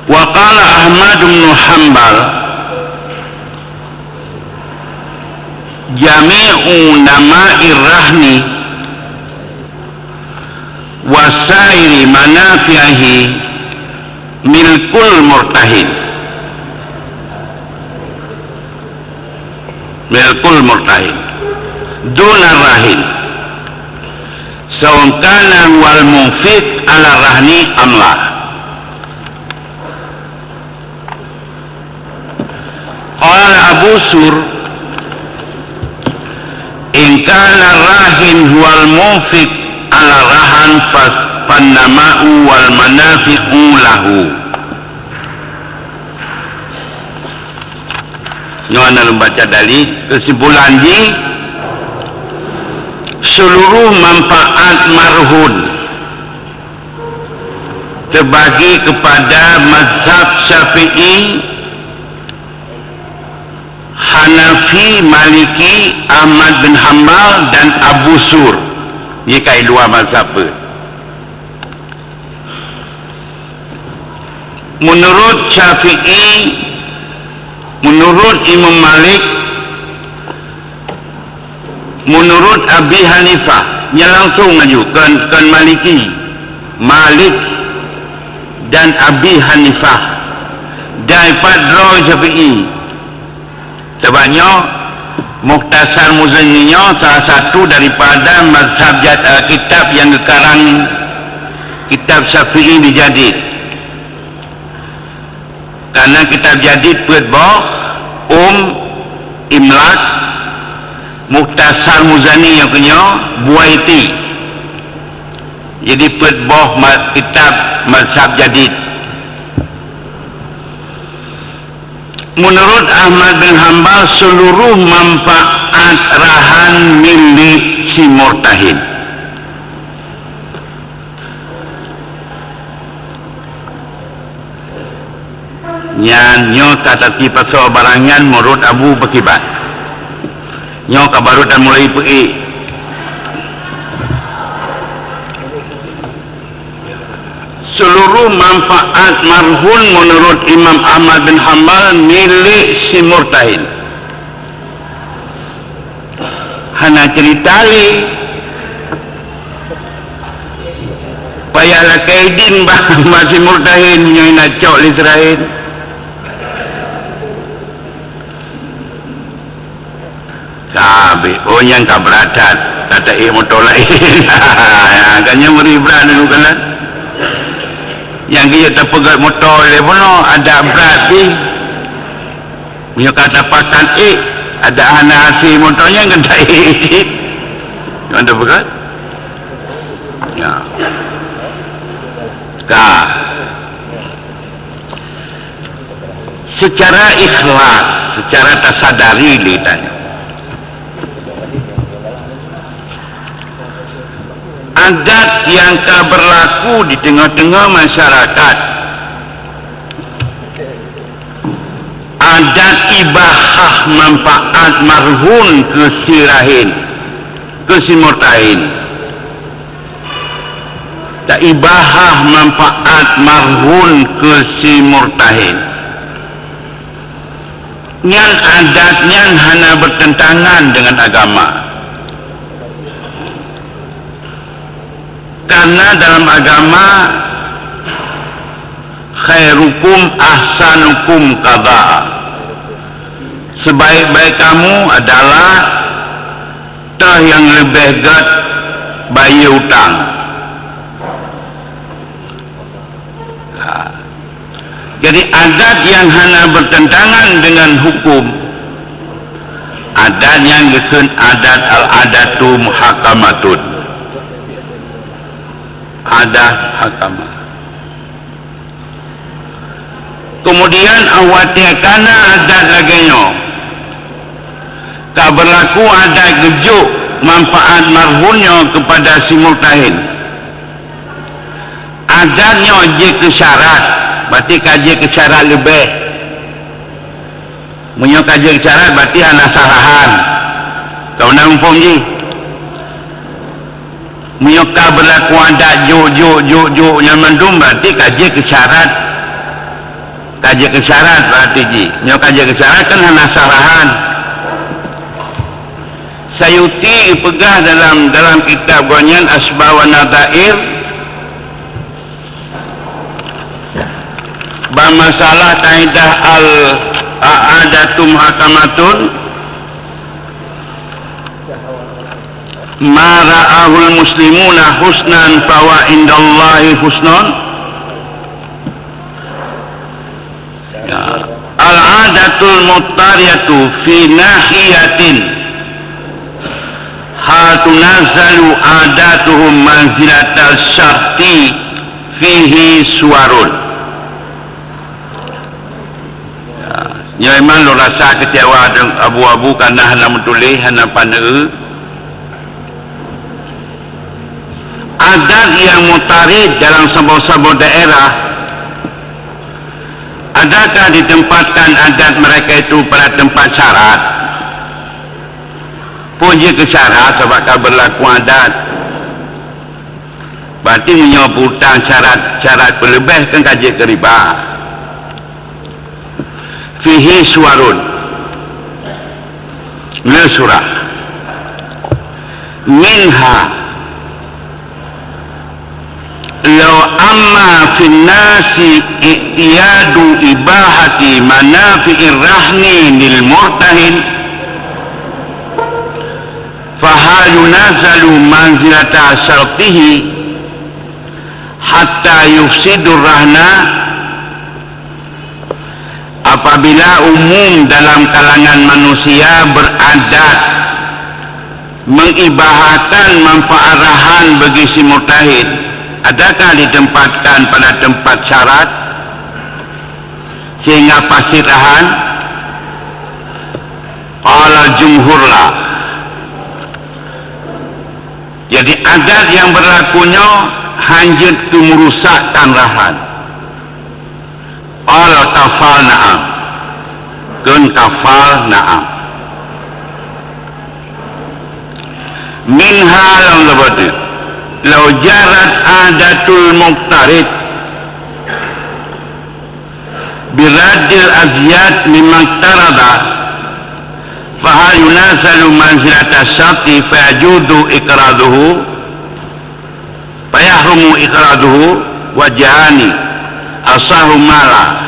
Wa qala Ahmad bin Hanbal jami'u nama'ir rahni wasairi manafi'ihi milkul murtahin. Milkul murtahin duna rahin sawan kana wal munfiq ala rahni amlah. Qala Abu Sur in kana rahin wal munfiq ala rahan fannama'u wal manafi'u lahu. Nyoana membaca dari kesimpulan di seluruh manfaat marhun terbagi kepada mazhab Syafi'i, Hanafi, Maliki, Ahmad bin Hanbal dan Abu Sur. Jika dua mazhab. Menurut Syafi'i menurut Imam Malik, menurut Abi Hanifah, yang langsung maju kan Maliki, Malik dan Abi Hanifah daripada Syafi'i. Sebabnya Mukhtasar Muzaninya salah satu daripada mazhab kitab yang sekarang kitab Syafi'i dijadid. Karena kitab jadid Putbah, Imlak, Mukhtasar Muzani yang punya Buaiti. Jadi Putbah kitab mazhab jadid. Menurut Ahmad bin Hanbal, seluruh manfaat rahan milik si murtahid. Nyo tatati pasal barangan menurut Abu Bakibat. Nyo kabaru dan mulai pergi. Seluruh manfaat marhun menurut Imam Ahmad bin Hanbal milik si murtahid. Hana cerita li payahlah kaidin masih murtahid nyoy nacok li Israel. Sabi, yang keberatan kata motor lain. Kanya beri berat dulu kan. Yang dia terpegat motor dia pun ada berat ni. Dia kata pakan ada anak hasil motornya kena sikit. Ada berat? Ya. Kah. Secara ikhlas, secara tasadari dia tanya. Adat yang tak berlaku di tengah-tengah masyarakat, adat ibahah manfaat marhun ke si rahim, ke si murtahid. Tak ibahah manfaat marhun ke si murtahid. Yang adatnya hanya bertentangan dengan agama. Karena dalam agama khairukum ahsanukum qada. Sebaik-baik kamu adalah yang lebih gat bayar hutang. Jadi adat yang hanya bertentangan dengan hukum, adat yang disebut adat al-adatu muhakamatun, adat hakama. Kemudian awatiakana adat laganya tak berlaku adat gejuk manfaat marhunnya kepada si murtahid. Adatnya je ke syarat, berarti kaji ke syarat lebih. Punya kaji ke syarat berarti anak salahan. Kau nak umpam je. Punya berlaku adat juk yang mendum berarti kaji ke syarat. Kaji ke syarat berarti je. Punya kaji ke syarat kan anak salahan. Sayuti pegah dalam kitab Ghanyan Asbah wa Nadair masalah kaidah al-adatum hakamatun ma ra'ahul muslimuna husnan fawa indallahi husnan. Al-adatul muttariyatu fi nahiyatin hatunazzalu adatuhum manzilatal syarti fihi suwarun. Ya memang lo rasa kecewa dengan abu-abu kerana hanya menulis, hanya panel. Adat yang mutarid dalam sebuah daerah, adakah ditempatkan adat mereka itu pada tempat syarat? Punji ke syarat sebab berlaku adat. Berarti menyebutkan syarat berlebih kan kaji ke riba. fihi suwarun min surah minha law amma fin nasi i'tiyadu ibahati manafi'ir rahni lil murtahin fahal yunazalu manzilata syartihi hatta yufsidur rahna. Apabila umum dalam kalangan manusia beradat mengibahatan manfaat rahan bagi si murtahid, adakah ditempatkan pada tempat syarat sehingga pasti rahan? Qala jumhurlah. Jadi adat yang berlakunya hanjut ke merusakkan rahan. Al-kafal na'am. Kun kafal na'am. Minha lam labati. Lau jarat adatul muqtarid biradil azyad mimaktarada fahal yunasalu manzilata syarti fayajudu ikraduhu fayahrumu ikraduhu wajahani asahu mala.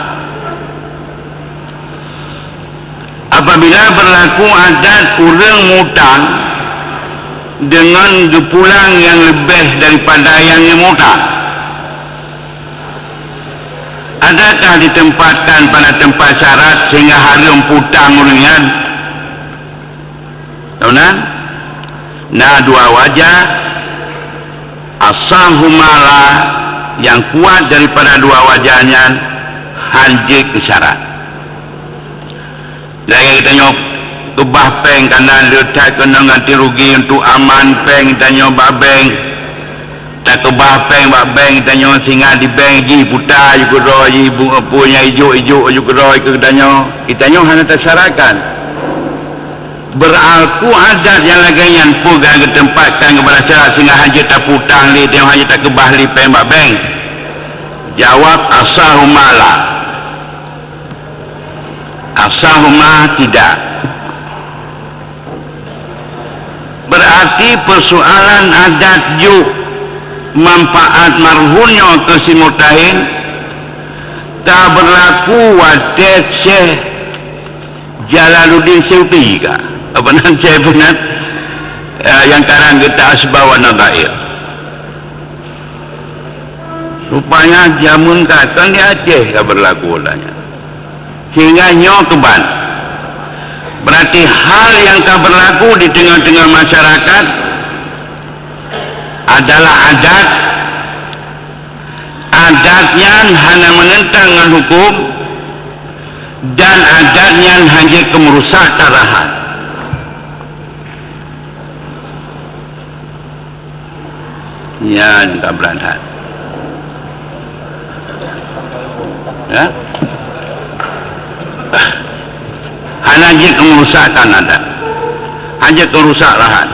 Apabila berlaku adat orang mutang dengan gepulang yang lebih daripada yang dimutang, adakah ditempatkan pada tempat syarat sehingga haram putang orangnya? Tahunan? Nah, dua wajah asahu mala, yang kuat daripada dua wajahnya hanjik ke syarat. Lagi kita nyok kebah peng kanan letak kena ganti rugi untuk aman peng kita nyok babeng tak kebah peng babeng kita nyok singa di peng ji putar juga roi bunga punya hijau juga roi kita nyok hanya tersyaratkan beralku adat yang lagi yang pugang ditempatkan kepada syarat sehingga hanya tak putang li dia hanya tak kebah li peng babeng. Jawab asahumala. Asahuma tidak. Berarti persoalan adat juk manfaat marhunnya ke si murtahin tak berlaku wadah Syekh Jalaluddin Suyuti kah? Apa nan Syekh benar yang karang kita asbab wa nadair. Rupanya jamun katan di Aceh tak berlaku olanya. Sehingga nyokeban. Berarti hal yang tak berlaku di tengah-tengah masyarakat adalah adat. Adatnya hanya menentang dengan hukum dan adatnya hanya kemerusak tarahan. Ya, tak berantat. Ya. Hanya kemerusakan ada, hanya kerusak lahan.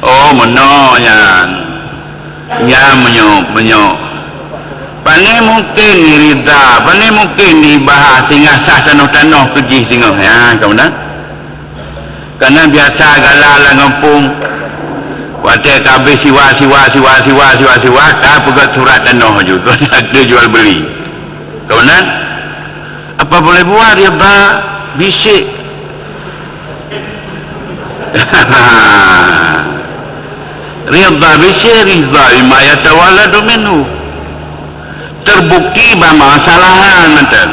Oh menolnya, ya menyok. Pane mungkin dirida, pane mungkin dibahas sehingga sah tanah kejih sehingga ya kau nak. Karena biasa galak ngempung, wadah kabeh siwa, tak pegat surat tanah juga, ada jual beli. Kau nak? Apa boleh buat dia bisik. Ridha bisik, ridha bima yatawalladu minhu. Terbukti bahawa masalahan mantan.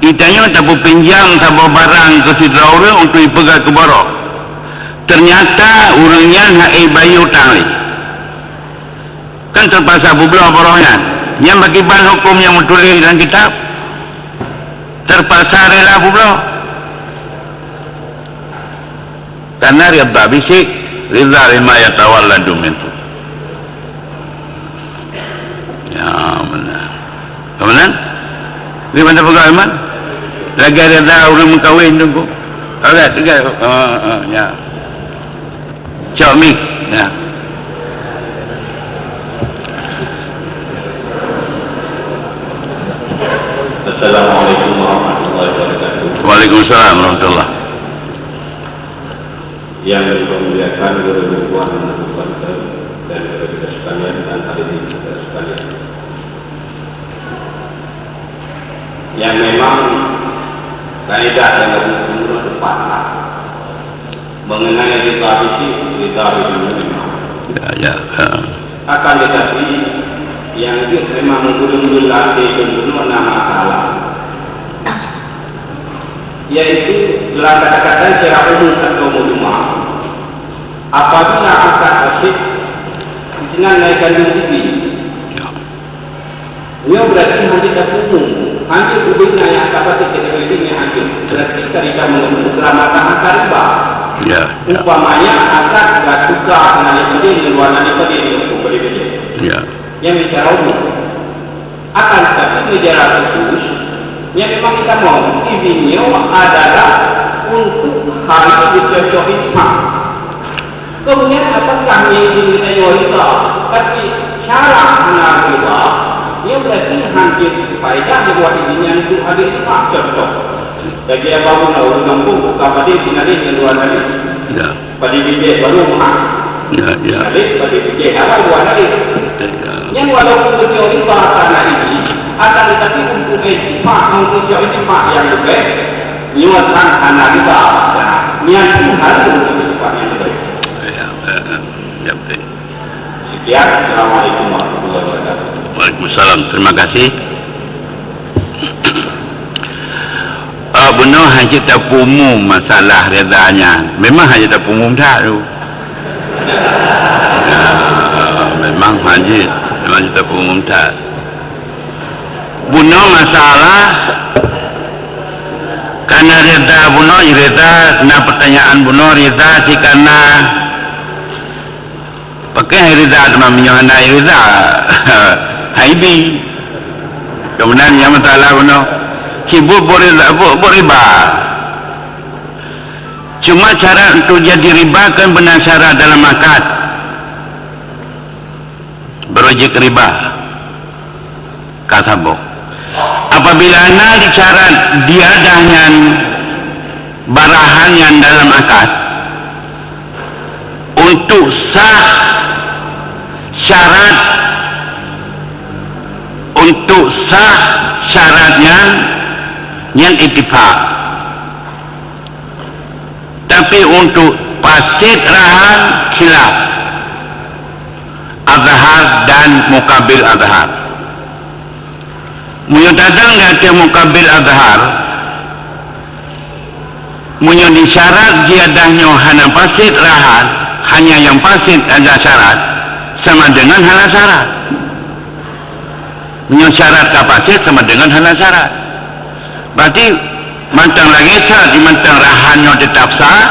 Itanya tak pinjam tak barang ke sidra orang untuk dipegang ke barok. Ternyata orangnya nak bayi hutang ni. Kan terpaksa bublah baroknya. Yang bagi bahan hukum yang menulis dalam kitab. Terpaksa rela pula karena ridha bisik ridha lima yatawalladu minhu. Ya benar. Benar? Di mana pegawai lagi ada orang mengkawin tunggu. Ada tiga. Ya. Cokmi. Ya. Waalaikumsalam warahmatullahi. Yang dimuliakan guru Puan dan guru kita sekalian dan hadirin kita sekalian. Yang memang kaidah yang menurut depan mengenai kita memang. Ya. Akan tetapi yang itu memang menggunakan latih penuh nama salah. Yaitu dalam kata-kata secara umum atau mujmal, apabila akad asyik dengan naikkan tinggi, ia berarti hanya terpukul, hanya ubahnya yang dapat diketahui hanya berarti kita mengenai keselamatan akad riba. Umpamanya akad tidak suka dengan itu di luar itu di yang bicara umum akan tetapi negara khusus yang memang kita mau ini adalah untuk hal itu dicocokin hak. Kemudian apakah ini wanita tapi syarat anak riba ia berarti hancur faedah buat ini yang itu ada hak cocok. Bagi apa pun orang kampung kepada sinari yang luar dari pada bibir baru hak. Pada bibir apa luar dari yang walaupun teori bahasa ini akan tetapi untuk istifah untuk istifah yang lebih nyuatan anak kita yang harus istifah yang lebih. Sekian, Assalamualaikum warahmatullahi wabarakatuh. Waalaikumsalam, terima kasih. Benar hanya tak umum masalah redanya. Memang hanya tak umum tak tu. Memang kita umum tak. Bunuh masalah karena reda bunuh reda. Nah pertanyaan bunuh reda si karena pakai reda dengan menyana reda. Haibi. Kemudian yang masalah bunuh sibuk beriba. Cuma cara untuk jadi riba kan benar syarat dalam akad. Berojek riba kasabok apabila anda dicarat diadanya barahan yang dalam akad untuk sah syarat untuk sah syaratnya yang ittifaq tapi untuk fasid rahan khilaf azhar dan mukabil azhar. Munyo dadang ngate mukabil azhar. Munyo disyarat jiadahnya hana fasid rahat, hanya yang fasid ada syarat sama dengan hana syarat. Munyo syarat ka fasid sama dengan hana syarat. Berarti mantang lagi syarat di mantang rahannya tetap sah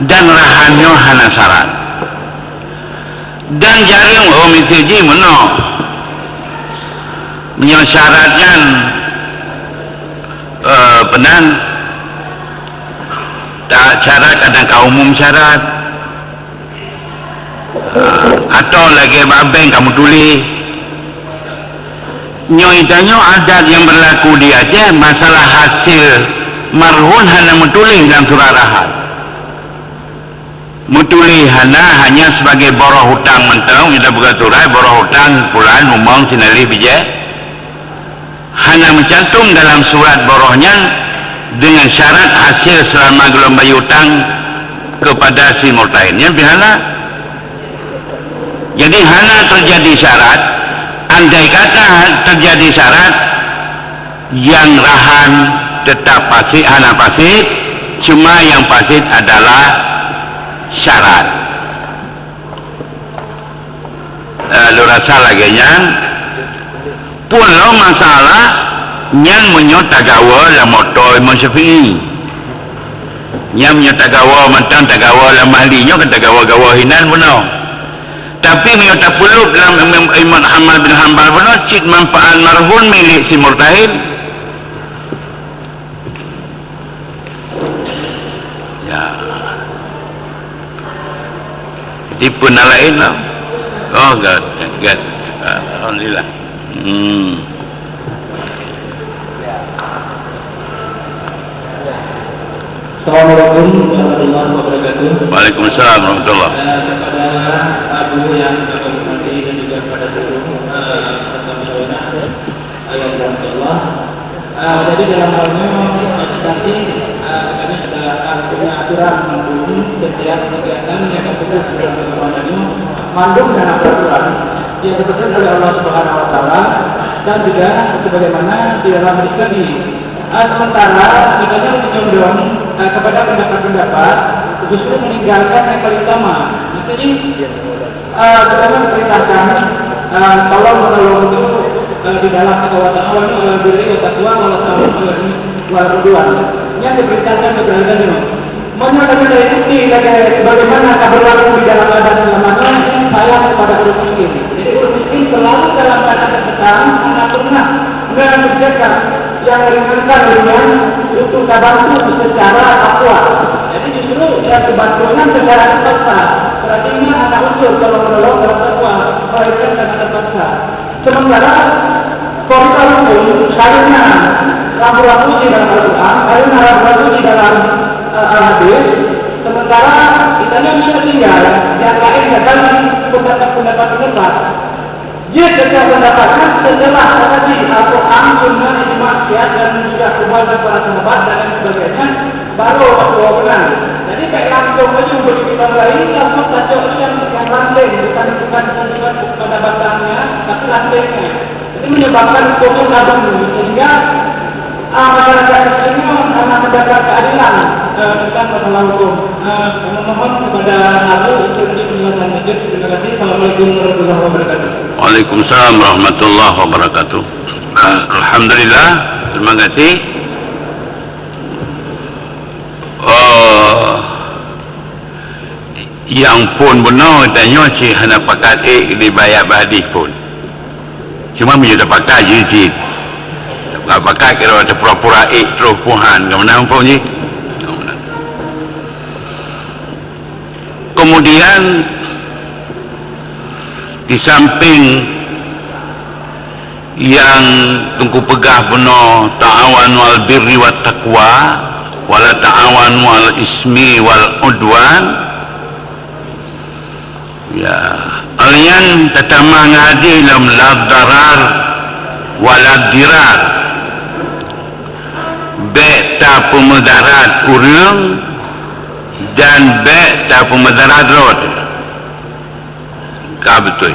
dan rahannya hana syarat. Dan jaring omiteji menok menyasyaratnya benar tak syarat kadang kau umum syarat atau lagi babeng kamu tulis nyoitanyo adat yang berlaku di Aceh masalah hasil marhun hanya menulis dalam surah rahat mutuli hanya sebagai boroh hutang mentang kita buka turai boroh hutang pulaan umang sinali bijak hanya mencantum dalam surat borohnya dengan syarat hasil selama gelom bayi hutang kepada si murtahinnya bihala jadi hanya terjadi syarat andai kata terjadi syarat yang rahan tetap fasid hanya fasid cuma yang fasid adalah syarat. Lu rasa lagi yang pun lo masalah yang menyotagawa la motor Syafi'i yang menyotagawa mentang tagawa la mahlinya ke tagawa-gawa hinan benar tapi menyota puluk dalam Imam Ahmad bin Hanbal benar cik manfaat marhun milik si murtahid ya tipu nalain lah. Oh God. Alhamdulillah. Assalamualaikum warahmatullahi wabarakatuh. Waalaikumsalam warahmatullahi. Kepada Abu yang kami hormati dan juga kepada seluruh ayat Allah. Jadi dalam hal ini nanti kami sudah punya aturan mendukung setiap kegiatan yang tersebut sebenarnya mandung dan aturan yang ditetapkan oleh Allah Subhanahu Wa Taala dan juga sebagaimana di dalam hadis ini. Sementara kita condong kepada pendapat-pendapat justru meninggalkan yang paling utama. Jadi kita memperintahkan tolong menolong itu di dalam kekuatan diri taqwa wal ridwan. Yang diperintahkan kepada ini. Menurut dari bukti bagaimana berlaku di dalam badan selama saya kepada umat miskin. Jadi umat miskin selalu dalam keadaan tertekan, tidak pernah mengerjakan yang ringankan dengan untuk bantu secara takwa. Jadi justru yang dibantunya secara terpaksa. Berarti ini ada unsur kalau menolong dalam takwa, mereka sangat terpaksa. Sementara koridor hukum karena rambu-rambu di dalam Al-Quran, karena rambu-rambu di dalam hadis, sementara kita bisa tinggal yang lain dalam pendapat-pendapat. Dia tetap mendapatkan setelah tadi Al-Quran, Sunnah, Ijma' dan juga kepada para sahabat dan sebagainya, baru benar. Jadi kayak langsung aja untuk kita lain langsung saja yang ranting, bukan pada batangnya, tapi rantingnya. Ini menyebabkan hukum kadang sehingga masyarakat ini karena mendapat keadilan tentang masalah hukum. Mohon kepada Abu untuk penjelasan lanjut. Terima kasih. Assalamualaikum warahmatullahi wabarakatuh. Waalaikumsalam warahmatullahi wabarakatuh. Alhamdulillah, terima kasih. Yang pun benar tanya si hana pakat dibayar hadis pun. Cuma punya pakat je si. Pakat kira ada pura-pura terus puhan ke mana pun ni. Kemudian di samping yang tunggu pegah benar ta'awanu al birri wat taqwa wala ta'awanu al ismi wal udwan, ya kalian tetama ngaji dalam la darar wala dirar, tak pemudarat urang dan tak pemudarat rod. Ka betul.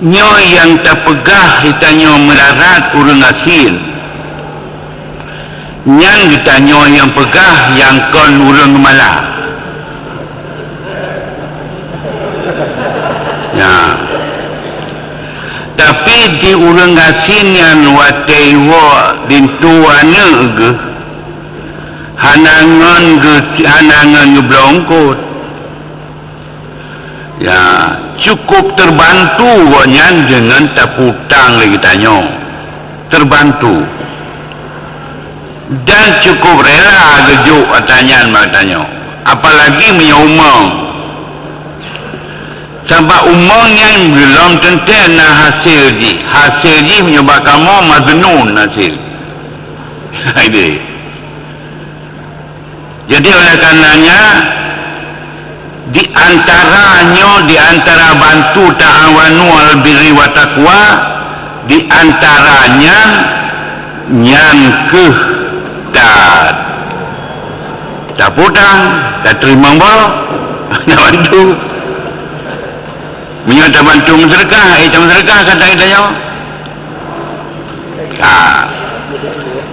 Nyo yang terpegah ditanya melarat urang asin. Yang ditanya yang pegah yang kon urang malah. Ya. Tapi di urang asin yang wataiwa dintuana ge hanangan ngeblongkot, ya cukup terbantu wanya dengan tak putang lagi tanya, terbantu dan cukup rela gejuk pertanyaan tanya, apalagi punya umang. Sebab umumnya belum tentu nak hasil ji menyebabkan kamu madnun hasil. Ini. Jadi oleh karenanya di antara bantu ta'awanu al birri wa taqwa, di antaranya yang tak putang, tak terima bawa, tak bantu. Menyata bantu masyarakat, masyarakat kata kita jauh.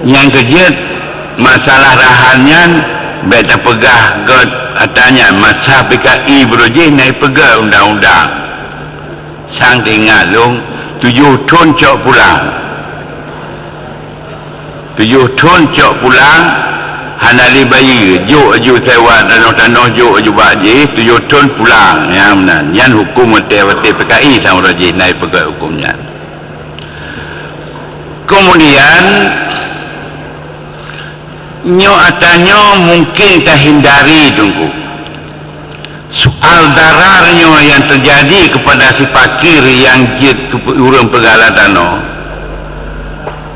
Yang kejut masalah rahannya beta pegah god katanya masa PKI berujih naik pegah undang-undang. Sang tinggal long 7 ton cok pulang. 7 ton cok pulang. Hanali bayi juk sewa tanah juk baji 7 ton pulang ya benar. Yang hukum wati PKI sang rajih naik pegawai hukumnya. Kemudian nyo atanya mungkin tak hindari tunggu soal dararnya yang terjadi kepada si fakir yang jid urang pegala tanah.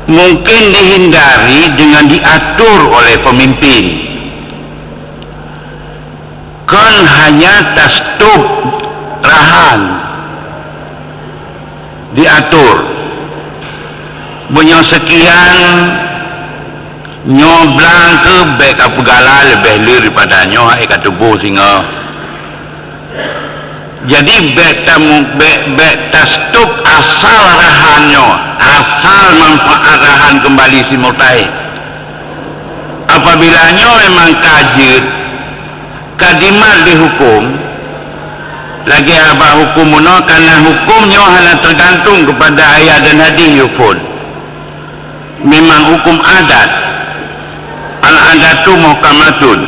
mungkin dihindari dengan diatur oleh pemimpin. Kan hanya tastup rahan diatur punya sekian nyoblang ke baik apa gala lebih daripada nyoh kata tubuh singa. Jadi baik tastup asal rahannya, asal manfaat rahan kembali si murtahid. Apabila nyo memang kajit kadimat dihukum lagi apa hukum no, karena hukumnya hanya tergantung kepada ayat dan hadis yufun. Memang hukum adat, al-adatu muhkamatun.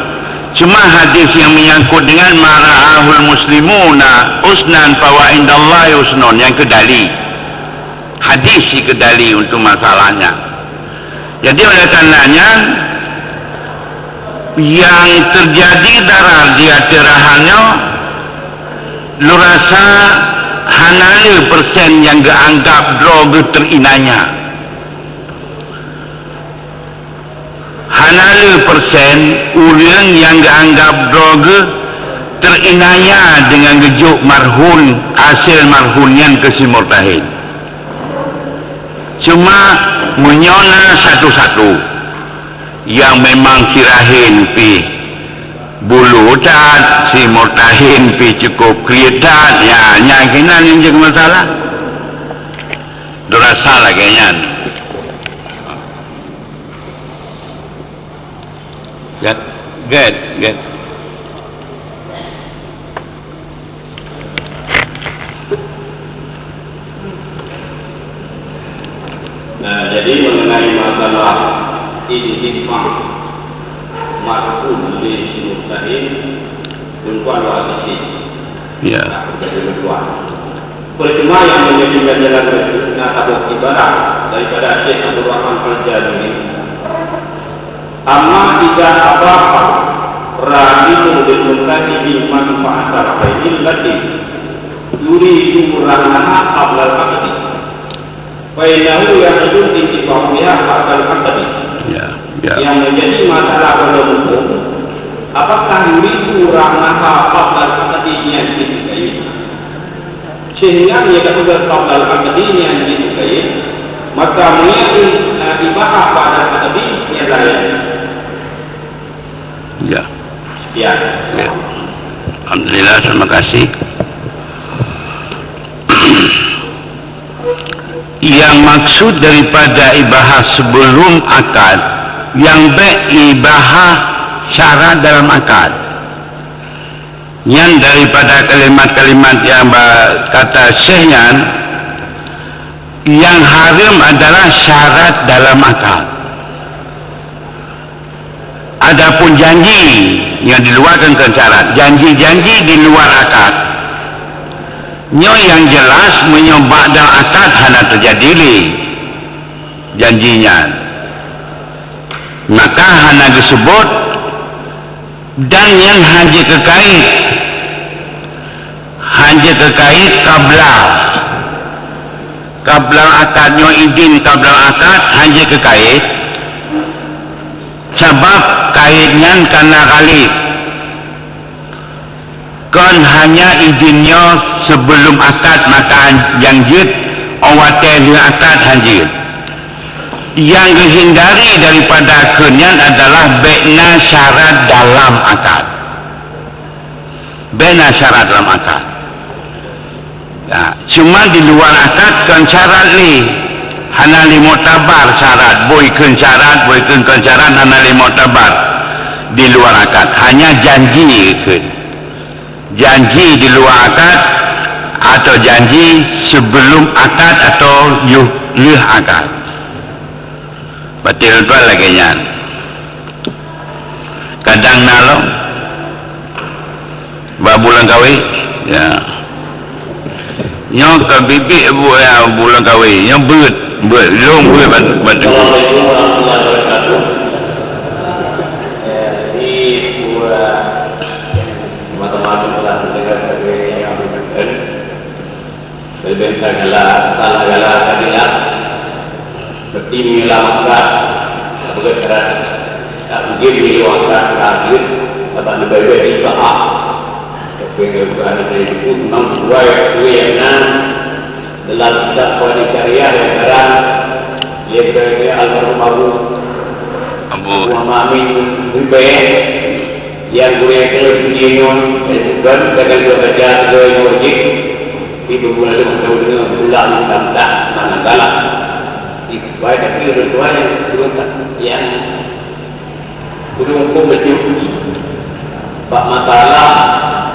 Cuma hadis yang menyangkut dengan mara'ahul muslimuna usnan fawa indallahi usnon, yang kedali hadis si kedali untuk masalahnya. Jadi oleh karenanya yang terjadi dalam dia terahannya lu rasa hanali persen yang dianggap droga terinanya, hanali persen orang yang dianggap droga terinaya dengan gejuk marhun hasil marhunyan ke si murtahid. Cuma menyona satu-satu yang memang sirahin pi bulu dan si murtahin pi cukup kelihatan ya nyakinan yang jadi masalah dorasa lagi nyan get nah jadi mengenai masalah istighfar marhum di mustahil tuan wajib ya jadi tuan percuma yang menjadi ganjaran berikutnya tabuk ibarat daripada Syekh Abdul Rahman Al-Jadili amma tidak apa-apa ragi menunjukkan ini manfaat terbaik lagi yuridu murahnaha ablal akadi fainahu yang itu intifahnya ablal akadi yang menjadi masalah pada hukum apakah yuridu murahnaha ablal akadi yang disukai sehingga dia kata ablal akadi yang disukai maka menjadi ibahah pada akadi yang lain. Ya. Alhamdulillah, terima kasih. Yang maksud daripada ibahah sebelum akad, yang baik ibahah syarat dalam akad. Yang daripada kalimat-kalimat yang kata syekhnya, yang haram adalah syarat dalam akad. Adapun janji yang diluarkan ke syarat, janji-janji di luar akad, nyo yang jelas menyobak dalam akad hanya terjadi janjinya, maka hanya disebut dan yang haji terkait kabla akadnya izin kabla akad haji terkait sebab kaitnya karena kali kan hanya izinnya sebelum akad maka janjit awatnya akad hanjit. Yang dihindari daripada kenyan adalah bena syarat dalam akad. Bena syarat dalam akad. Ya, cuma di luar akad kan syarat li hana li mutabar syarat boykeun syarat hana li mutabar di luar akad hanya janji keun. Janji di luar akad atau janji sebelum akad atau yuh akad. Batil tuan lagi nyan. Kadang nalong bulan kawin ya. Nyok ke bibik bulan kawin yang beut long beut batu. seperti menyelamatkan bergerak tak mungkin menyelamatkan terakhir apa dibawa di sahab kebenaran itu memang dua yang dalam kitab Qur'an Syariah yang sekarang yaitu Al-Marhum Abu Muhammad bin yang boleh kelihatan dan dengan bekerja dari masjid itu boleh dengan bulan sampai manakala baik tapi dua yang belum betul bab masalah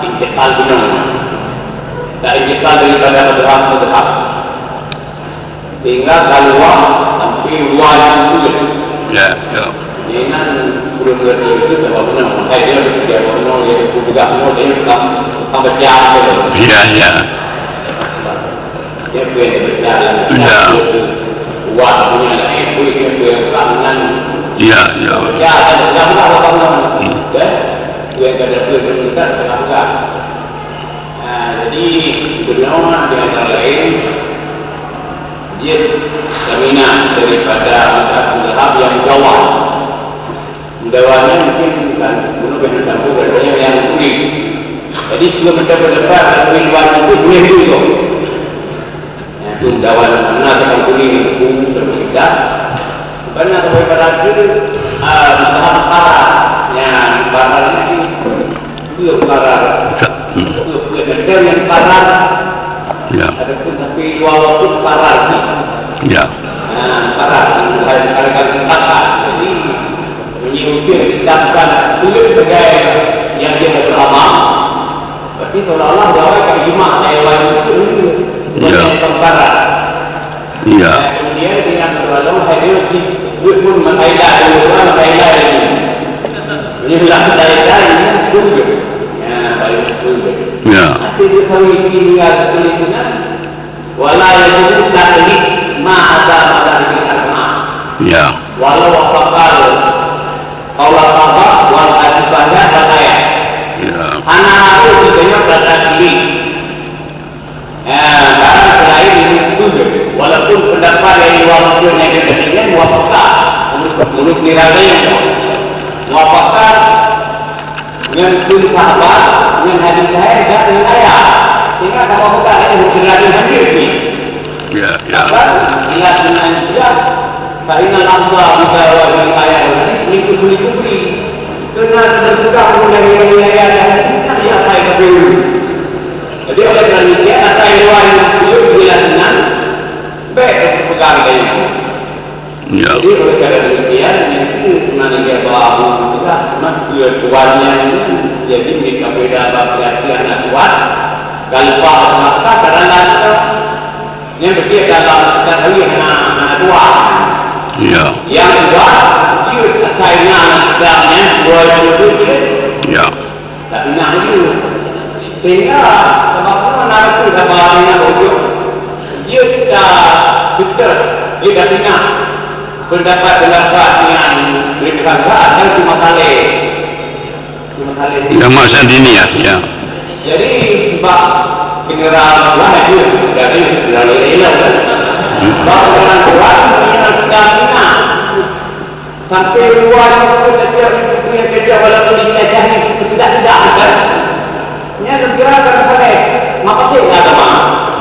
intikal benar tak intikal daripada madhab sehingga keluar sampai wajib itu ya dengan belum berarti itu sebab benar makanya dia bersedia benar dia juga mau dia tetap berjalan ya dia boleh berjalan buat punya itu dia boleh berjalan ya ada berjalan apa-apa ya dia ada berjalan apa jadi benar di antara lain dia semina daripada mazhab yang jawab mudawanya mungkin bukan bunuh campur berbeda yang kuning jadi sebelum kita berdebat kuning warna itu boleh juga itu mudawan mana dengan kuning itu berbeda karena sampai pada akhir mazhab parah yang parah itu parah itu yang parah ya adapun tapi walaupun parah ya parah harga kata jadi menyusun ditambahkan tulis sebagai yang dia beramal berarti seolah-olah bahwa kalimat hewan itu yang parah ya kemudian dengan berlalu hadir pun menailah orang menailah ini bilang menailah ini tunjuk baik tunjuk ya nanti dia kami tinggal tulisannya wala yajib tadi ma ada di agama ya walau apakah Allah sahabat wal hadisnya saya ya anak itu juga berada di karena selain itu walaupun pendapat dari walaupun yang ketiga muafakah menurut nilainya muafakah dengan pun sahabat dengan hadis saya dan dengan ayat sehingga kalau kita ada berjalan hadir ni ya ingat dengan jelas Fa'inal Allah bisa wajib ayat ini ikut-ikut kerana sudah mulai ayat ini ya saya keburu jadi oleh kerana dia ada riwayat itu jelaskan baik pegang itu ya jadi oleh kerana demikian itu sebenarnya dia bawa juga dia tuannya jadi mereka beda berarti anak kuat kalau bawa maka karena yang berarti dalam tadwir anak tua ya yang kedua dia sayangnya anak boleh itu ya tak nak itu sehingga sebabnya anak itu dah banyak ujuk dia sudah betul dia dah dengar pendapat yang berkata dan cuma kali yang masa dini ya jadi sebab general itu dari ilah bahawa orang kuat yang sudah dengar sampai luar itu punya kerja walaupun kita jadi tidak ada ini segera terpakai maka tidak agama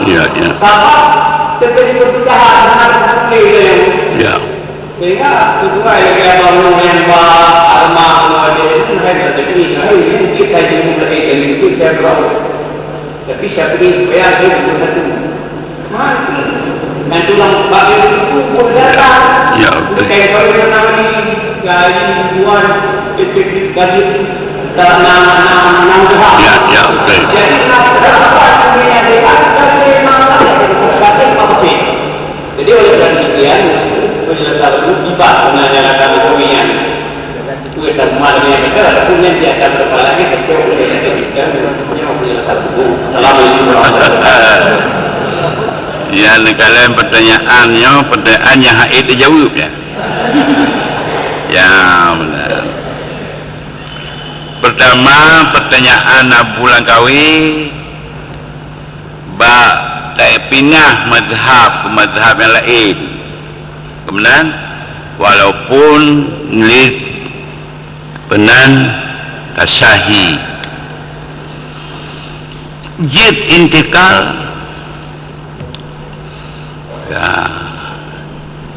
ya sama seperti perpecahan dengan ya sehingga kedua yang bangun yang agama itu saya terjadi ini kita jadi berkaitan itu saya tahu tapi saya beri supaya saya bersatu mati dan tulang bagian itu pun datang ya kayak kalau nanti gaji buat efektif gaji tanam ya jadi apa yang jadi oleh karena demikian penjelasan itu tiba menanyakan kemudian itu yang malam yang betul ataupun yang dia akan berpalangi ketika boleh dikatakan yang penjelasan itu ya kalau pertanyaannya hak itu jawab ya ya benar pertama pertanyaan bulan kahwin tak pindah mazhab ke mazhab yang lain kemudian walaupun ngelit penan kasahi jid intikal ya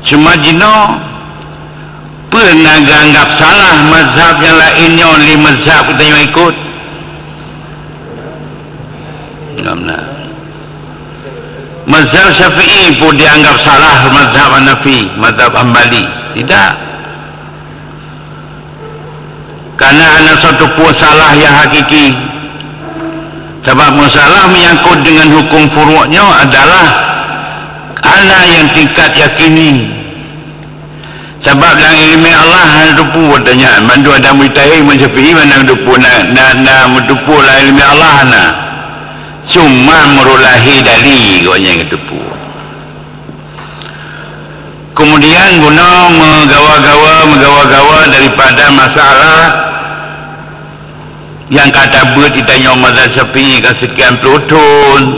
cuma jino pernah anggap salah mazhab yang lainnya oleh mazhab kita yang ikut mazhab Syafi'i pun dianggap salah mazhab Hanafi, mazhab Hambali. Tidak. Karena ada satu pun salah yang hakiki. Sebab masalah menyangkut dengan hukum furu'nya adalah ana yang tingkat yakini. Sebab dalam ilmu Allah ada pun bertanya, mandu ada mujtahid Syafi'i mana ada pun na mendupu lah ilmu Allah na. Cuma merulahi dari gonya itu pun. Kemudian guna menggawa-gawa daripada masalah yang kata buat ditanya mazhab Syafi'i kan sekian puluh tahun.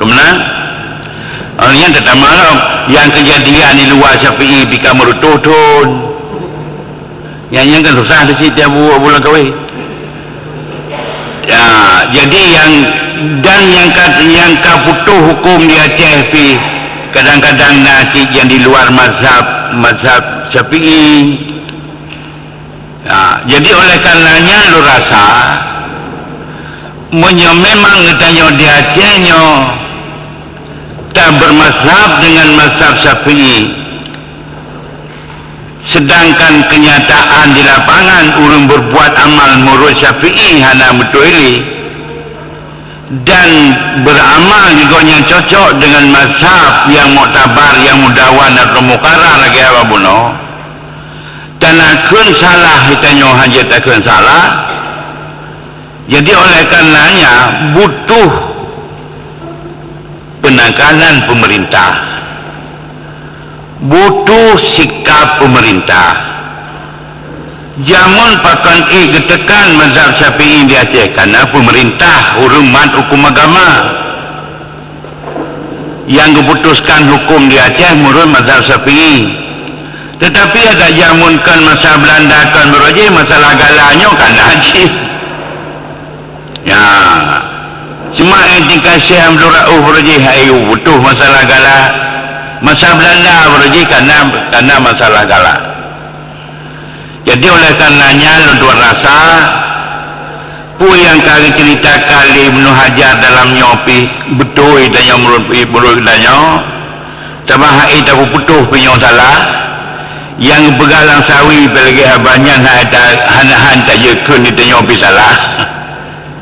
Kemudian yang tetap malam yang kejadian di luar Syafi'i bika merutuh-tuh. Yang kan susah di situ bulan kawin. Ya, jadi yang kaputuh hukum di Aceh pi kadang-kadang nasi yang di luar mazhab Syafi'i. Ya, jadi oleh karenanya lu rasa memang ditanya di Acehnya tak bermazhab dengan mazhab Syafi'i. Sedangkan kenyataan di lapangan orang berbuat amal menurut Syafi'i hana betul dan beramal juga yang cocok dengan mazhab yang muktabar, yang mudawan atau mukarrar lagi apa buno dan akun salah ditanya hajat akun salah. Jadi oleh karenanya butuh penekanan pemerintah, butuh sikap pemerintah. Jamun pakan getekan mazhab Syafi'i di Aceh karena pemerintah hormat hukum agama yang keputuskan hukum di Aceh menurut mazhab Syafi'i. Tetapi ada jamunkan masa Belanda kan beroje masalah galanya kan haji. Ya, cuma etika Syekh Abdul Rauf beroje hayu butuh masalah gala. Masa Belanda beruji karena masalah galak. Jadi oleh karenanya dua rasa pu yang kali cerita kali Ibnu Hajar dalam nyopi betul idanya menurut idanya tabah itu putuh punya salah yang begalang sawi pelagi abahnya ada hanahan tak yakun itu nyopi salah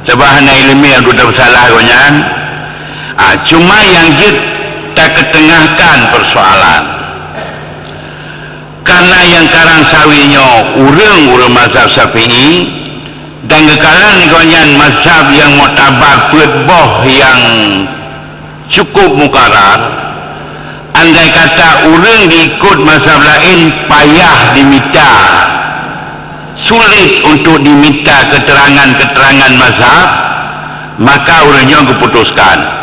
sebab hana ilmi yang sudah salah konyan. Cuma yang tak ketengahkan persoalan karena yang karang sawinya urang mazhab Syafi'i dan kekalan nikonyan mazhab yang muktabar petboh yang cukup mukarrar. Andai kata urang diikut mazhab lain payah diminta, sulit untuk diminta keterangan mazhab, maka urangnya keputuskan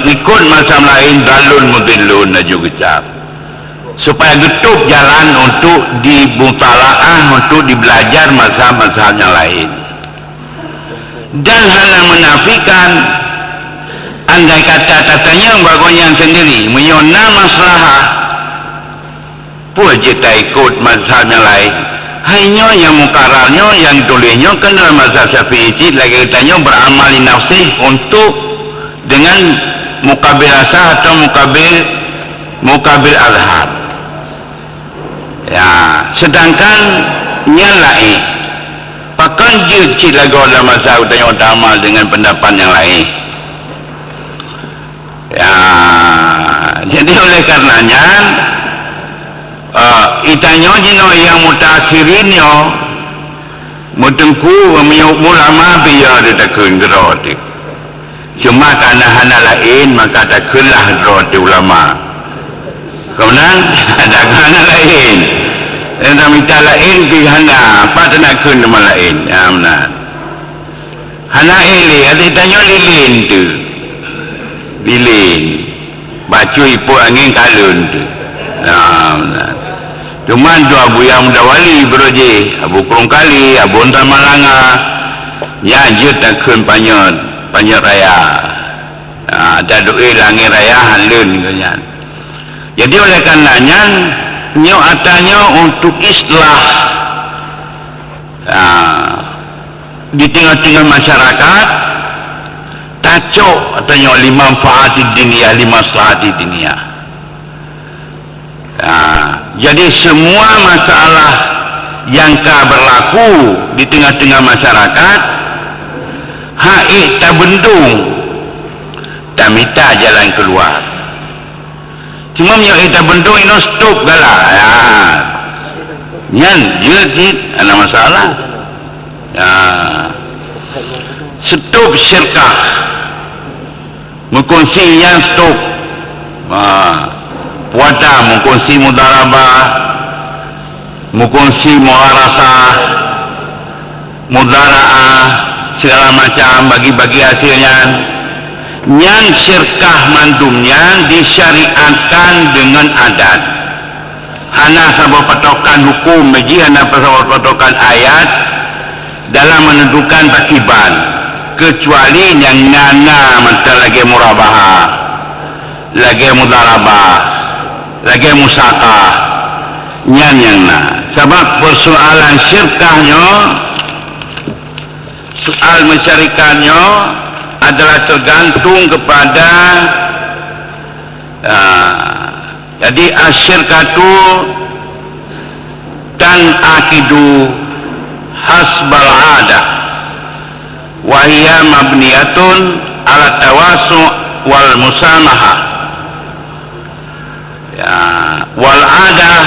ikut mazhab lain dalun mudillun juga cap supaya getuk jalan untuk dibutalaah, untuk dibelajar mazhab-mazhab yang lain. Dan hal yang menafikan andai kata katanya bagonya sendiri menyona masalah pun kita ikut mazhab yang lain hanya yang mukarrarnya yang tulisnya kan dalam mazhab Syafi'i lagi katanya beramal nafsih untuk dengan mukabil asah atau mukabil azhar. Ya, sedangkan yang lain pakan je lagu dalam mazhab utama dengan pendapat yang lain. Ya, jadi oleh karenanya itanya jino yang mutakhirinnya mutengku ulama biar ditakun geroti. Cuma karena hana lain maka takkanlah roti ulama. Kemudian ada hana lain. Dan minta lain di hana apa nak kun nama lain. Ya benar. Hana ini ada tanya lilin tu. Lilin. Baju ipu angin kalun tu. Cuman tu Abu yang muda wali beroje, Abu Kurung Kali, Abu Untan Malanga, ya je takkan panjat raya. Ada doa langit raya halun kan. Jadi oleh karenanya nyo atanya untuk islah di tengah-tengah masyarakat tacok atanya lima manfaat dunia, lima maslahat dunia. Jadi semua masalah yang berlaku di tengah-tengah masyarakat haik tak bendung tak minta jalan keluar. Cuma yang tak bendung ini stop galah. Nyan jilid ada masalah. Stop syirkah. Mengkongsi yang stop. Puada mengkongsi mudarabah, mengkongsi muarasah, mudara'ah, segala macam bagi-bagi hasilnya. Yang syirkah mandumnya disyariatkan dengan adat. Hana sabab patokan hukum meji, hana sabab patokan ayat dalam menentukan takiban. Kecuali yang nana macam lagi murabahah, lagi mudarabah, lagi musaqah, yang sebab persoalan syirkahnya, soal mensyarikannya adalah tergantung kepada jadi asyirkatu tan akidu hasbal adah wa hiya mabniyatun ala tawasu wal musamahah wal adah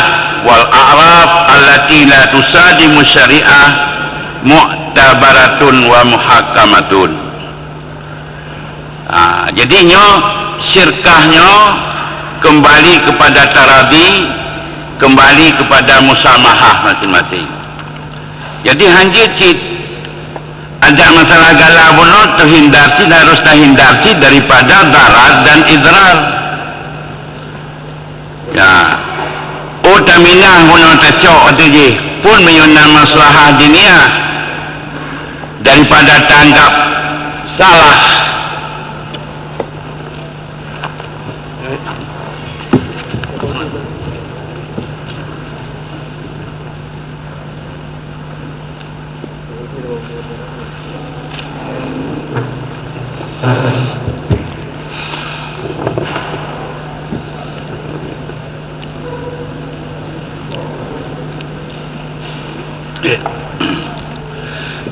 wal a'raf allati la tusadimu syari'ah mu'tabaratun wa muhakkamatun. Jadinya syirkahnya kembali kepada taradi, kembali kepada musamahah masing-masing. Jadi hanjit ada masalah galau bono terhindarci, harus terhindarci daripada darat dan idrar. Taminah bono tecok je pun menyunan masalah dunia daripada tanggap salah.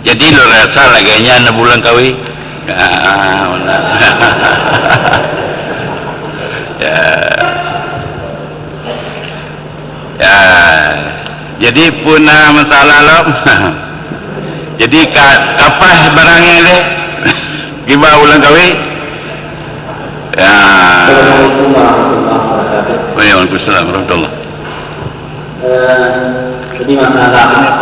Jadi lo rasa laganya na bulan kawi. Jadi punah masalah lo. Jadi kapas barangnya le. Gimana ulang kawi? Waalaikumsalam warahmatullah. Jadi masalah dalam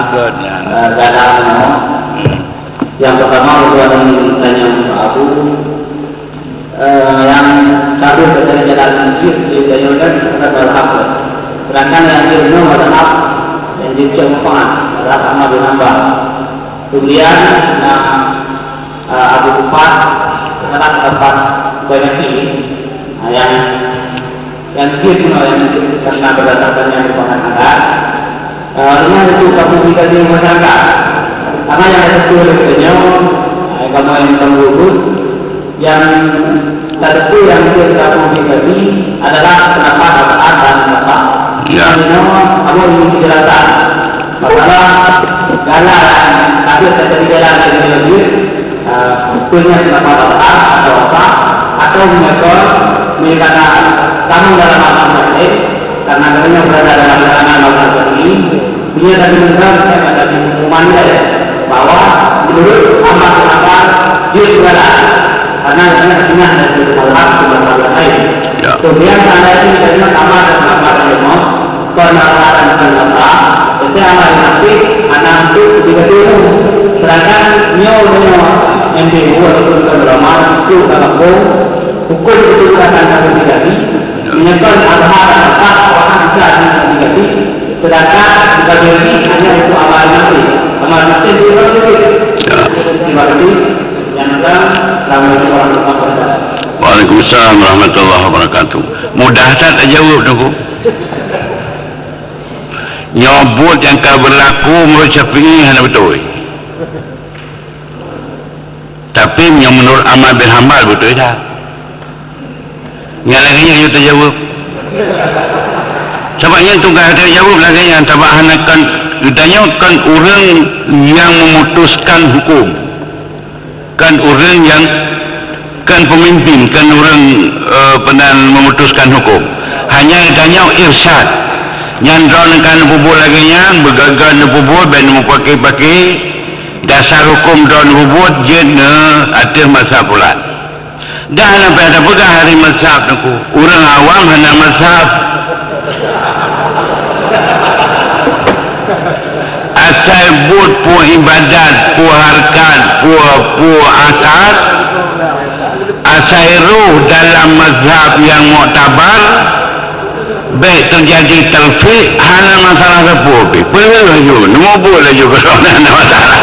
yang pertama bukan tanya Pak Abu yang satu berjalan jalan masjid ditanyakan adalah hak. Sedangkan yang kedua adalah yang dicemoohkan adalah sama dengan kemudian Abu Bakar adalah tempat banyak ini yang dikira yang karena berdasarkan yang dipakai ini itu komunikasi masyarakat. Karena yang satu lebihnya agama yang terwujud, yang satu yang kita komunikasi adalah kenapa taat dan kata. Karena kamu ingin menjelaskan masalah galah tapi terjadi jalan dari lebih punya kenapa taat atau apa atau mengatakan kamu dalam masalah lain karena katanya berada dalam keadaan masalah ini punya dari negara saya dari hukuman dia bahwa menurut amal amal dia juga karena artinya dari masalah lain. Kemudian anda ini dari amal dan amal yang mau penalaran dan apa itu amal nanti anak itu tidak dulu sedangkan nyawa yang dibuat itu beramal itu kalau hukum itu akan terjadi menyebabkan apakah orang bisa diganti, sedangkan dibagi ini hanya untuk amal nanti. Amal nanti dibagi. Terima kasih. Yang sedang Assalamualaikum warahmatullahi wabarakatuh. Waalaikumsalam warahmatullahi wabarakatuh. Mudah tak jawab tu. Nyobot yang kau berlaku menurut Syafi'i hanya betul. Tapi yang menurut Ahmad bin Hanbal betul tak? Yang lainnya you terjawab. Sebabnya tunggal terjawab lagi yang tabahanakan ditanyakan orang yang memutuskan hukum. Kan orang yang kan pemimpin, kan orang pernah memutuskan hukum. Hanya ditanya irsyad. Nyandron kan bubur lagi yang bergagal bubur ben pakai dasar hukum don bubur jeuna atas mazhab pula. Dah sampai ada pegang hari mazhab tu. Orang awam hanya mazhab. Asal buat pu ibadat, pu harkat, pu asas. Asal ruh dalam mazhab yang muktabar. Baik terjadi talfiq hanya masalah sepupi perlu juga nombor boleh juga kalau ada masalah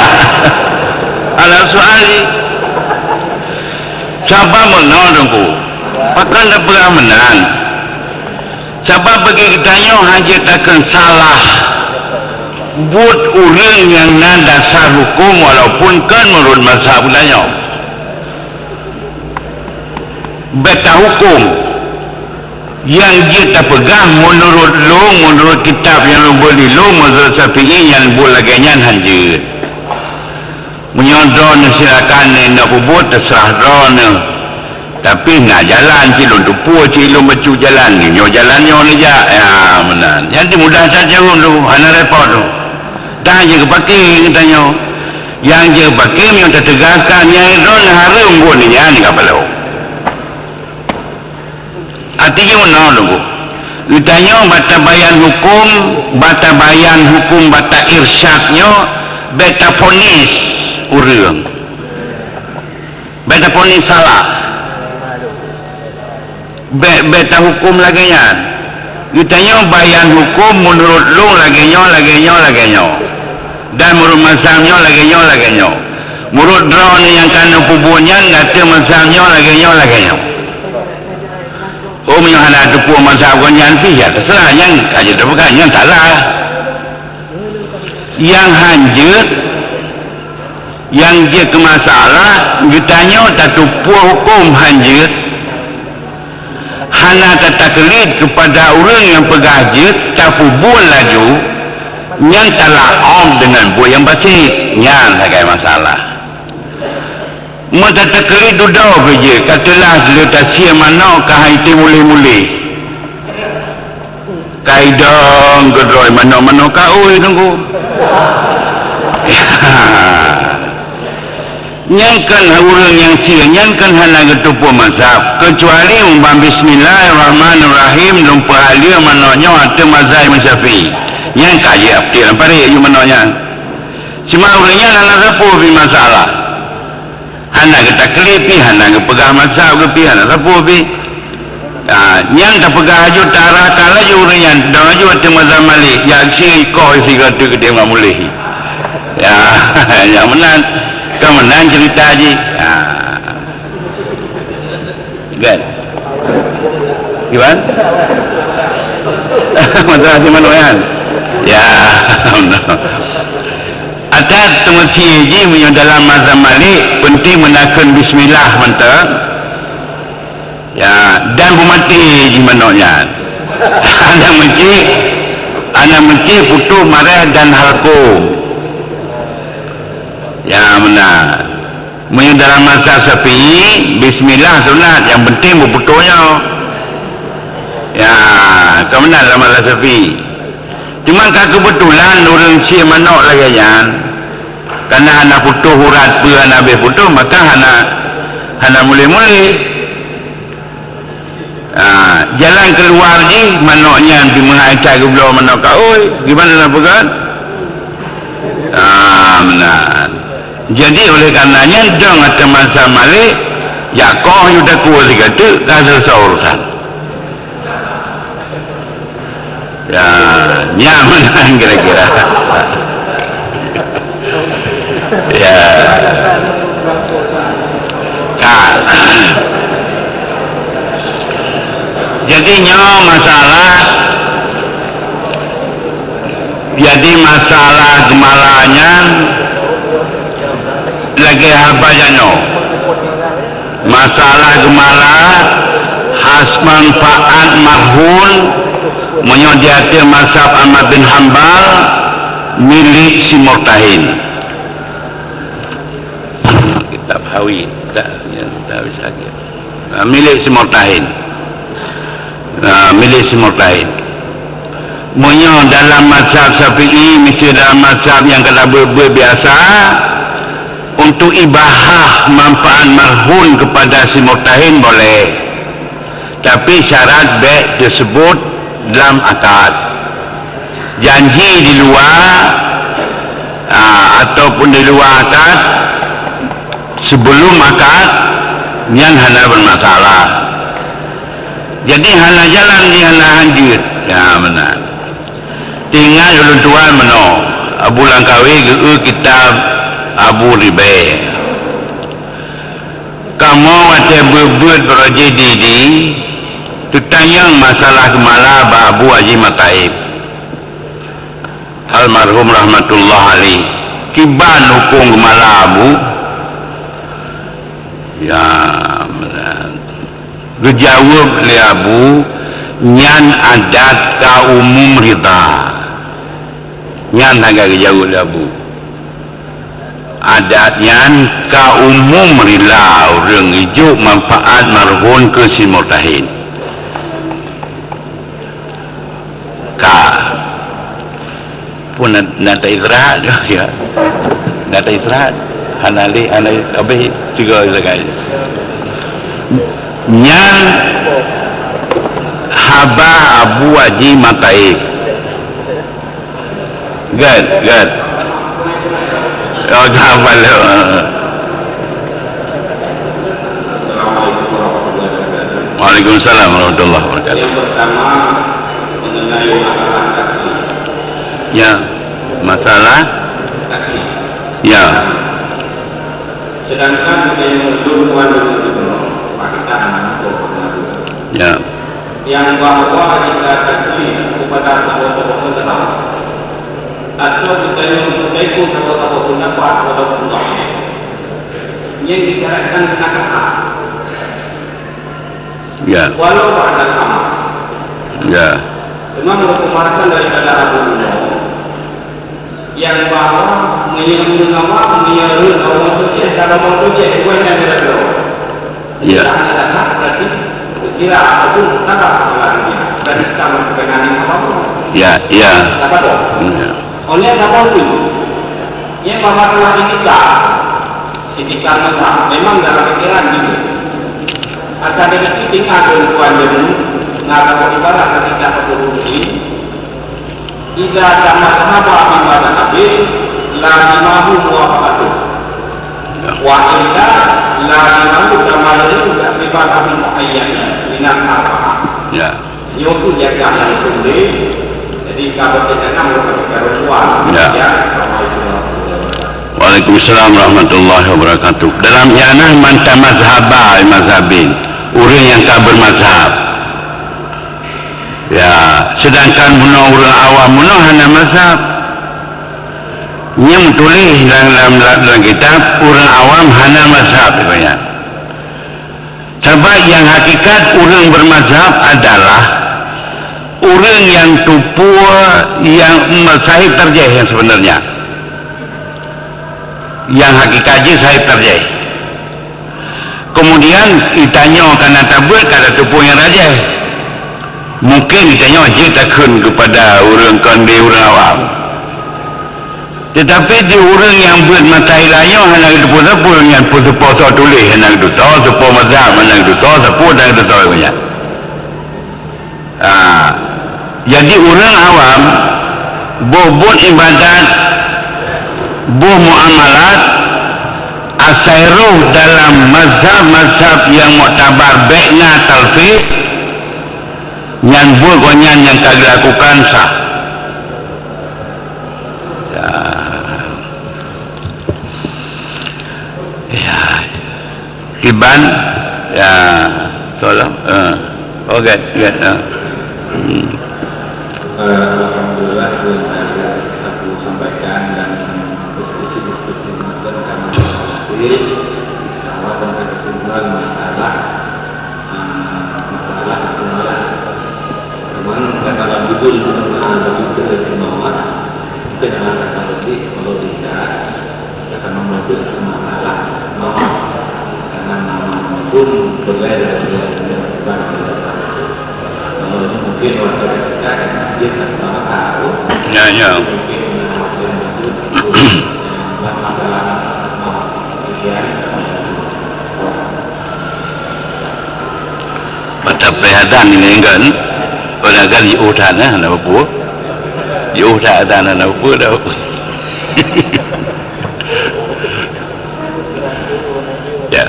ada soal ni siapa menolakku pakai tak pernah menang siapa bagi kitanya hanya takkan salah buat orang yang nak dasar hukum walaupun kan menurut mazhab kitanya beta hukum yang dia tak pegang menurut lo, menurut kitab yang lo beli lo, menurut Syafi'i yang boleh ganyan hanja menyodron silakan nak buat terserah drone tapi nak jalan cilon tu puas cilon becu jalan ni nyo jalannya ni je ya benar jadi mudah saja tu anak repot tu dah je pakai katanya yang je pakai yang tertegaskan yang drone harum pun ni ya ni kapal lo artinya mana dulu ditanya bata bayan hukum bata irsyadnya beta ponis urang beta ponis salah beta hukum lagi nya ditanya bayan hukum menurut lu lagi nya dan menurut mazhabnya lagi nya menurut drone yang kana pubunya ngata mazhabnya lagi nya oh yang ada tu puan mazhab yang ya terserah yang aja terbuka yang salah yang hanjut yang dia ke masalah ditanya tak puan hukum hanjut hana taklid kepada orang yang pegajut tapi buat laju yang telah om dengan buat yang basit yang agak masalah mata taklid duduk je katalah letak sia mana kahai muli-muli kaidang gedroi mana-mana kau tunggu nyangkan orang yang sia nyangkan hana getupu mazhab kecuali umpam bismillahirrahmanirrahim lumpa alia mananya ada mazhab Syafi'i yang kaya abdi lampari you mananya cuma orangnya hana rapuh bi masalah hana kita kelipi hana pegang mazhab kepi hana rapuh bi yang tak pegang aju tak arah kalah je orang yang dah aju ada mazhab Malik yang si kau isi kata ke dia mulai ya yang menang kau menang cerita je kan gimana mazhab di mana kan ya ada temui je yang dalam mazhab Malik penting menakan bismillah mantap ya dan bermati di mananya anak menci putus marah dan halkum ya benar yang dalam mazhab Syafi'i bismillah sunat yang penting berputusnya ya kebenar dalam mazhab Syafi'i cuma kebetulan orang cia manok lagi kan karena anak putus urat pun anak putus maka anak muli-muli jalan keluar ni manoknya di mengacak ke belah manok kau gimana nak pegang benar jadi oleh karenanya dong ada masa Malik ya kau sudah kuat kata rasa urusan Ya, nyaman kira-kira. Ya. Jadinya masalah gemalanya lagi apa jano? Masalah gemala has manfaat marhun menyediakan mazhab Ahmad bin Hanbal milik si Murtahin. Kitab Hawi tak bisa lagi. Milik si Murtahin. Milik si Murtahin. Monya dalam mazhab Syafi'i mesti dalam mazhab yang kena biasa untuk ibahah manfaat marhun kepada si Murtahin boleh, tapi syarat baik tersebut dalam akad janji di luar ataupun di luar akad sebelum akad yang hana bermasalah. Jadi hana jalan ni hana hancur ya benar. Tinggal ulun tuan meno Abu Langkawi ke kitab Abu Ribai. Kamu ada berbuat berjadi di tutanyang masalah gemala Abu Haji Mataib almarhum rahmatullah alaih kiban hukum gemala Abu ya berjawab oleh Abu nyan adat ka umum rida nyan agak jauh oleh Abu adatnya ka umum rila orang hijau manfaat marhun ke si Murtahin ka pun nata istirahat ya nata istirahat anali abis tiga sekali nyan haba Abu Haji Mataib good oh hafal Waalaikumsalam warahmatullahi wabarakatuh. Yang pertama mengenai masalah taksi. Ya, masalah Taksi. ya. Sedangkan yang menunjukkan itu wanita anak Ya. yang bahwa jika taksi kepada sebuah Islam atau kita yang ikut sebuah pendapat atau pendapat yang dikatakan kena Ya. walau ada sama. Ya. Cuma menurut pembahasan daripada Abu yang bahwa menyebut nama menyebut orang suci kalau orang suci itu yang berada. Ya. Tidak berarti kira apapun tak ada dan sama dengan apapun. Ya. Ya. Apa tu? Ya. Oleh apapun yang bahwa telah ditikar memang dalam pikiran juga. Akan dengan tinggal tuan dulu ngapa ibarat ketika berfungsi jika ada masalah ibadah habis la mahu muafaqatu wa illa la mahu kamalu juga ibadah muayyan dengan apa Ya. itu jaga yang sulit jadi kalau kita nak berbicara tuan Ya. Waalaikumsalam warahmatullahi wabarakatuh. Dalam yanah manta mazhabah mazhabin orang yang tak bermazhab. Ya, sedangkan orang awam hanya mazhab. Yang tulis dalam kitab orang awam hanya mazhab banyak. Sebab yang hakikat orang bermazhab adalah orang yang tupur yang sahih tarjih yang sebenarnya. Yang hakikatnya sahih tarjih. Kemudian ditanya karena tabut kata tupung yang rajah. Mungkin ditanya wajib takun kepada orang kondi orang awam. Tetapi di orang yang buat matai layak hanya itu pun yang pun seposo tulis hanya itu tahu sepo mazhab hanya itu tahu sepo dan itu tahu banyak. Jadi orang awam bobot ibadat bo muamalat asairuh dalam mazhab-mazhab yang muktabar baikna talfiq nyan buat kau nyan yang kagak lakukan sah. Ya, Iban, ya, tolong. Okey, Alhamdulillah aku sampaikan dan diskusi tentang sendiri bahwa tentang kesimpulan masalah cuman dalam judul begitu kesimpulan itu adalah kata lebih kalau tidak akan membentuk masalah karena nama pun berbeda mungkin waktu kita dia sama tahu ya. Pada perhatian ini kan pada kan diutan nak apa diutan nak apa dah ya.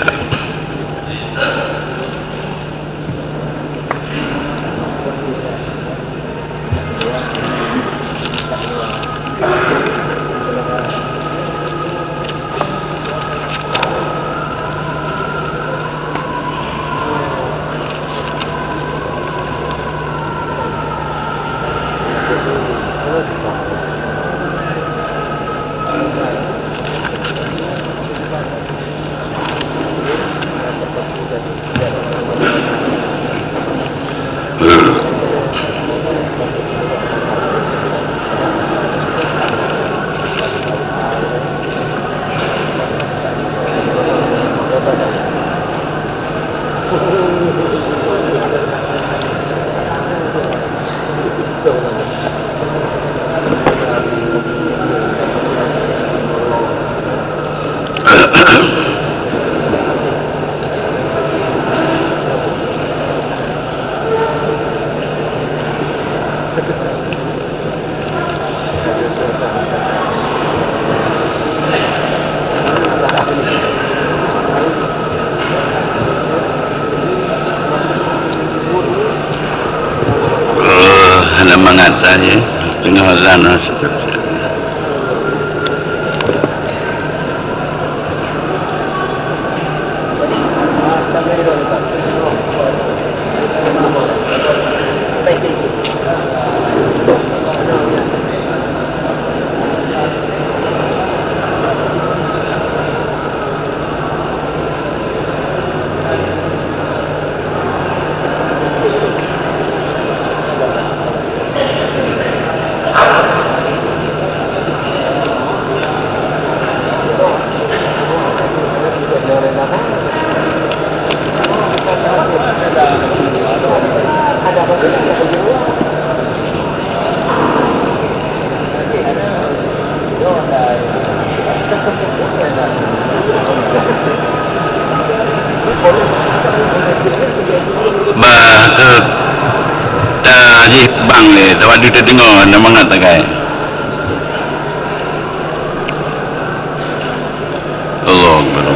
Mengatasi dengan lana seperti bang ni, tahu dia tengok nama ngatakan. Allah Akbar.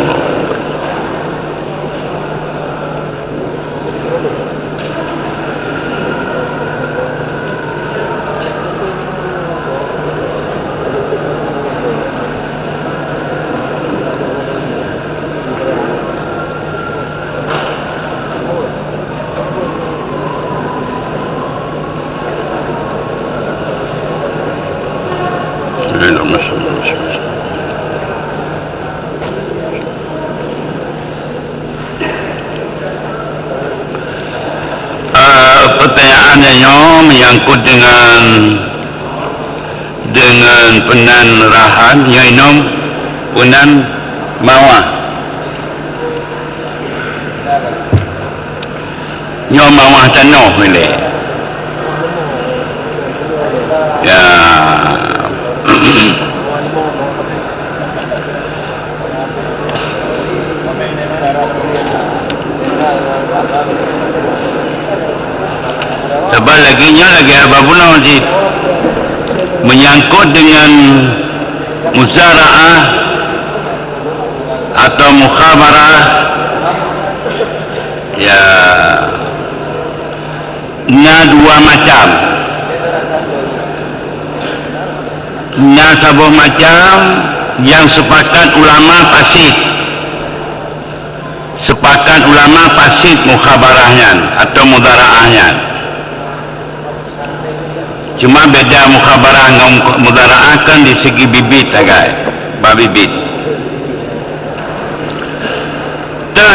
Pertanyaannya menyangkut dengan penanrahan yang inom penan mawah nyom mawah tanah boleh ya. Sebab lagi apa pula nanti menyangkut dengan muzara'ah atau mukhabarah ya dua macam. Sebuah macam yang sepakat ulama pasid. Sepakat ulama pasid mukhabarahnya atau mudara'ahnya. Cuma beda mukhabarah dengan mudara'ah kan di segi bibit agak. Bibit.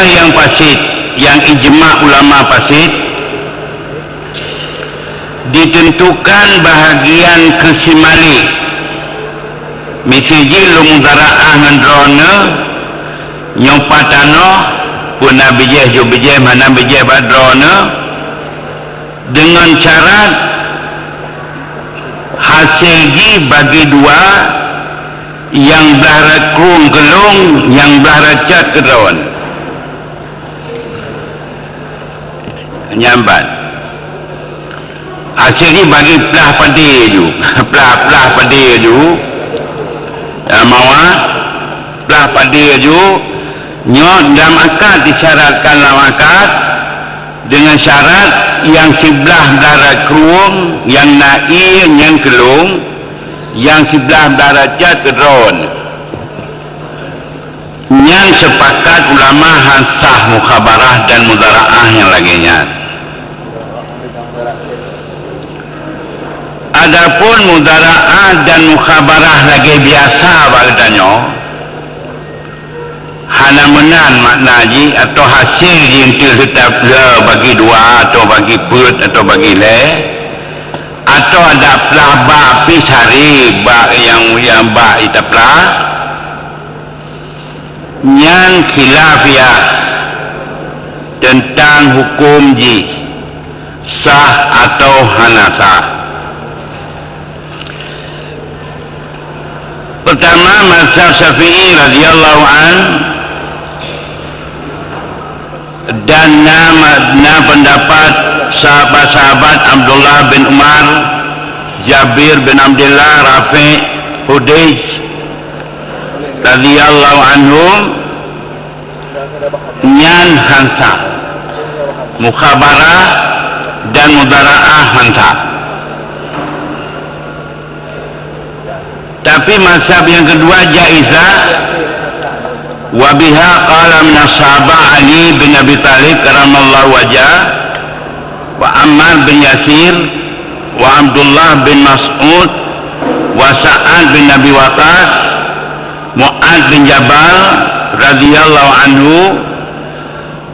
Yang pasid, yang ijma' ulama pasid ditentukan bahagian kesimali misiji lu mudara'ah ngendrona nyopatano puna bijeh jo bijeh mana bijeh badrona dengan syarat hasilgi bagi dua yang belah rakung gelung yang belah racat kedron nyambat hasilnya bagi pelah padi ju pelah padi ju mawa pelah padi ju nyot dalam akad disyaratkan dalam akad dengan syarat yang sebelah belah keruang yang nair yang kelung yang sebelah belah rajat kedron yang sepakat ulama hansah mukhabarah dan mudara'ah yang laginya. Adapun mudara'ah dan mukhabarah lagi biasa bagdanyo hana menan maknaji atau hasil yang tetap bagi dua atau bagi put atau bagi le atau ada plah ba pisari ba yang ba itaplah yang khilafiyah tentang hukum ji sah atau hana sah. Pertama mazhab Syafi'i radhiyallahu an dan nama pendapat sahabat-sahabat Abdullah bin Umar, Jabir bin Abdullah, Rafi, Hudayj radhiyallahu anhum nyan hansa mukhabarah dan mudara'ah hansa. Tapi mazhab yang kedua jaizah wa biha qala min ashabi Ali bin Abi Thalib karamallahu wajah wa Ammar bin Yasir wa Abdullah bin Mas'ud wa Sa'ad bin Abi Waqqas Mu'ad bin Jabal radhiyallahu anhu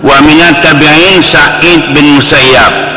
wa minat tabi'in Sa'id bin Musayyab